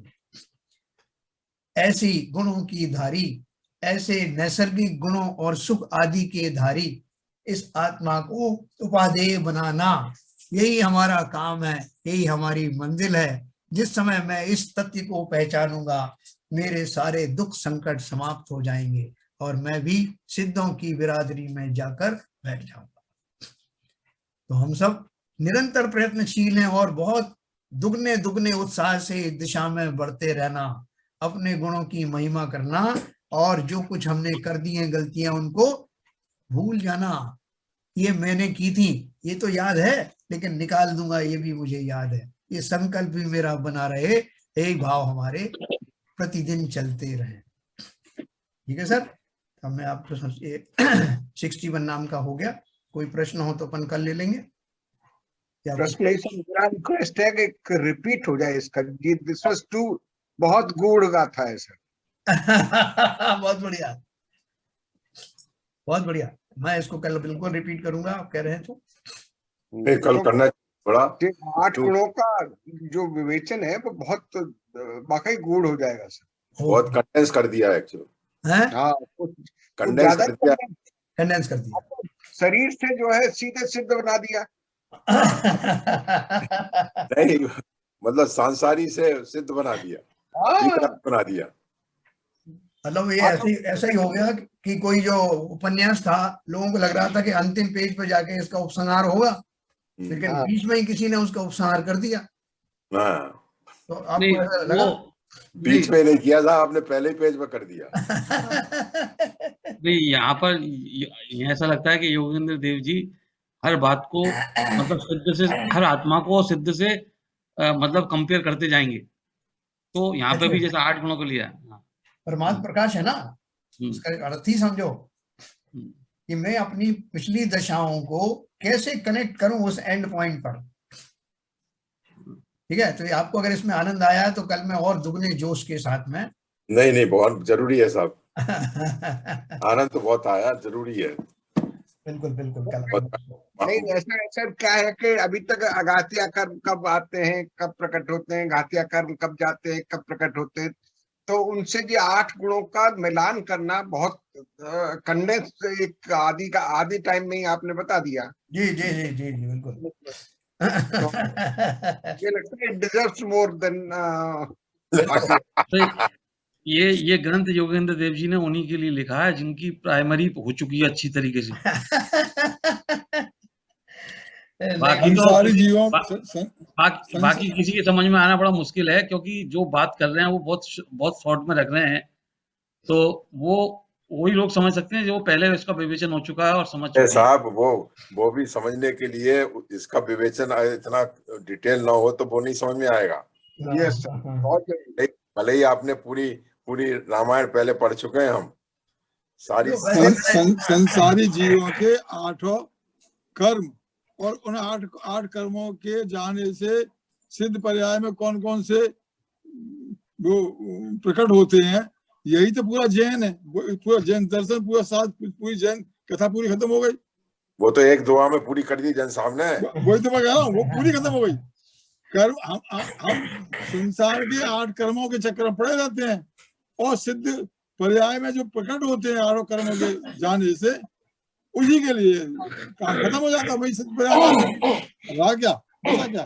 ऐसी गुणों की धारी, ऐसे नैसर्गिक गुणों और सुख आदि के धारी इस आत्मा को उपादेय बनाना, यही हमारा काम है, यही हमारी मंजिल है। जिस समय मैं इस तथ्य को पहचानूंगा मेरे सारे दुख संकट समाप्त हो जाएंगे और मैं भी सिद्धों की बिरादरी में जाकर बैठ जाऊंगा। तो हम सब निरंतर प्रयत्नशील हैं और बहुत दुगने दुगने उत्साह से इस दिशा में बढ़ते रहना, अपने गुणों की महिमा करना और जो कुछ हमने कर दी हैं गलतियां उनको भूल जाना। ये मैंने की थी ये तो याद है, लेकिन निकाल दूंगा ये भी मुझे याद है। ये संकल्प भी मेरा बना रहे, यही भाव हमारे प्रतिदिन चलते रहे। ठीक है सर, अब मैं आपको 61 नाम का हो गया। कोई प्रश्न हो तो अपन कल ले लेंगे। प्रश्न मेरा रिक्वेस्ट है कि रिपीट हो जाए इसका। दिस वाज टू बहुत गूढ़ गाथा है सर। बहुत बढ़िया, बहुत बढ़िया। मैं इसको कल बिल्कुल रिपीट करूंगा, आप कह रहे हैं तो कल करना बड़ा। 8 गुणों का जो विवेचन है वो बहुत वाकई गूढ़ हो जाएगा सर। बहुत कंडेंस कर दिया एक्चुअली। हाँ, कंडेंस कर दिया। शरीर से जो है सीधे सिद्ध बना दिया। नहीं, मतलब सांसारी से सिद्ध बना दिया, बना दिया। मतलब ये ऐसा ही हो गया कि कोई जो उपन्यास था, लोगों को लग रहा था कि अंतिम पेज पर जाके इसका उपसंहार होगा, लेकिन बीच में ही किसी ने उसका उपसंहार कर दिया। तो आपको ऐसा लगा? बीच में नहीं किया था आपने, पहले पेज में कर दिया। नहीं, यहाँ पर ऐसा लगता है कि योगेंद्र देव जी हर बात को मतलब सिद्ध से, हर आत्मा को सिद्ध से मतलब कंपेयर करते जाएंगे। तो यहाँ पे भी जैसे 8 गुणों को लिया, परमात्मा प्रकाश है ना, उसका अर्थ ही समझो कि मैं अपनी पिछली दशाओं को कैसे कनेक्ट करूं उस एंड पॉइंट पर। ठीक है, तो आपको अगर इसमें आनंद आया है तो कल मैं और दुगने जोश के साथ में नहीं बहुत जरूरी है साहब। आनंद तो बहुत आया, जरूरी है। बिल्कुल बिल्कुल। नहीं, ऐसा क्या है कि अभी तक अघातिया कर्म कब आते हैं, कब प्रकट होते हैं, घातिया कर्म कब जाते हैं, कब प्रकट होते हैं, तो उनसे जो 8 गुणों का मिलान करना बहुत कंडेंस एक आदि टाइम में ही आपने बता दिया। जी जी जी जी जी बिल्कुल। तो ये लगता है डिजर्व्स मोर देन। ये ग्रंथ योगेंद्र देव जी ने उन्हीं के लिए लिखा है जिनकी प्राइमरी हो चुकी है अच्छी तरीके से। बाकी किसी के समझ में आना बड़ा मुश्किल है, क्योंकि जो बात कर रहे हैं वो बहुत शॉर्ट में रख रहे हैं। तो वो वही लोग समझ सकते हैं जो पहले इसका विवेचन हो चुका है और समझ चुके हैं। साहब वो भी समझने के लिए इसका विवेचन इतना डिटेल ना हो तो वो नहीं समझ में आएगा। यस सर, भले ही आपने पूरी रामायण पहले पढ़ चुके हैं हम सारी। संसारी जीवों के 8 कर्म और उन 8 कर्मों के जाने से सिद्ध पर्याय में कौन कौन से वो प्रकट होते हैं, यही तो पूरा जैन है, पूरा जैन दर्शन, पूरी जैन कथा पूरी खत्म हो गई। वो तो एक दुआ में पूरी कर दी जैन साहब ने। वही तो मैं कह रहा हूँ, वो पूरी खत्म हो गई। कर्म हम संसार के 8 कर्मों के चक्कर में पड़े रहते हैं और सिद्ध पर्याय में जो प्रकट होते हैं आरोप कर्मों के जाने से, उसी के लिए काम खत्म हो जाता है। वही सिद्ध पर्याय रहा क्या, बचा क्या?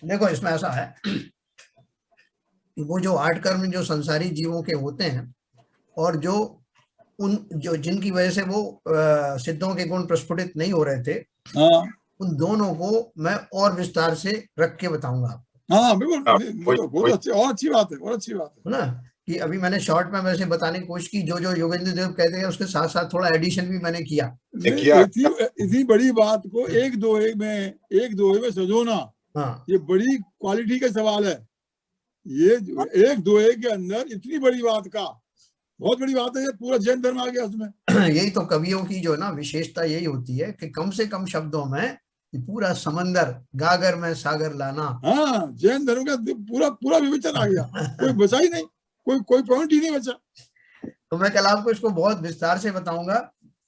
देखो इसमें ऐसा है, वो जो 8 कर्म जो संसारी जीवों के होते हैं और जो जिनकी वजह से वो सिद्धों के गुण प्रस्फुटित नहीं हो रहे थे, हाँ उन दोनों को मैं और विस्तार से रख के बताऊंगा। हाँ बिल्कुल, बहुत अच्छी और अच्छी बात है, और अच्छी बात है ना, कि अभी मैंने शॉर्ट में वैसे बताने की कोशिश की, जो योगेंद्र देव कहते हैं उसके साथ साथ थोड़ा एडिशन भी मैंने किया। इतनी बड़ी बात को एक दो में सजोना, हाँ, ये बड़ी क्वालिटी का सवाल है। ये एक दो के अंदर इतनी बड़ी बात का, बहुत बड़ी बात है। ये पूरा जैन धर्म आ गया उसमें। यही तो कवियों की जो ना विशेषता यही होती है कि कम से कम शब्दों में पूरा समंदर गागर में सागर लाना। हाँ, जैन धर्म का पूरा विवेचन आ गया, कोई बचा ही नहीं, कोई पॉइंट ही नहीं बचा। तो मैं कल आपको इसको बहुत विस्तार से बताऊंगा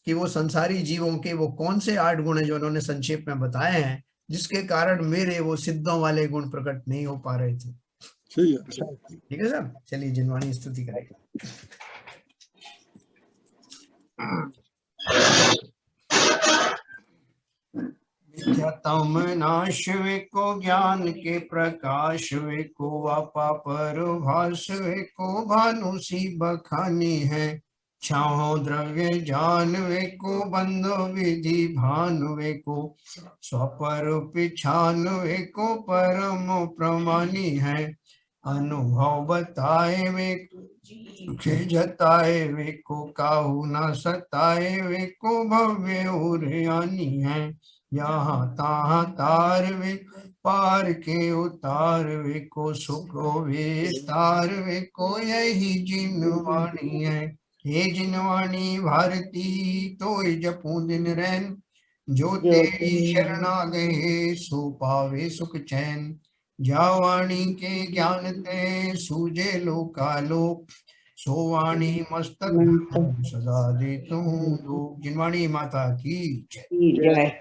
कि वो संसारी जीवों के वो कौन से 8 गुण है जो उन्होंने संक्षेप में बताए हैं, जिसके कारण मेरे वो सिद्धों वाले गुण प्रकट नहीं हो पा रहे थे। ठीक है सर, चलिए जिनवाणी स्तुति करेंगे। मिथ्यात्म नाश वे को ज्ञान के प्रकाश वे को वापा पर भास वे को भानु सी बखानी है। छाहो द्रव्य जान वे को बंध विधि भान वे को स्वपर पिछान वे को परम प्रमानी है। अनुभव बताए वे जताए वे को काहू न सताए वे को भव्य उर्यानी है। यहाँ तहाँ तार वे पार के उतार वे को सुख विस्तार वे को यही जिनवाणी है। हे जिनवाणी भारती तो जपू दिन रैन, जो तेरी शरणा गए सो पावे सुख चैन। जावाणी के ज्ञान ते सूझे लोकालोक, सो वाणी मस्तक सदा दे तू। जिनवाणी माता की जय।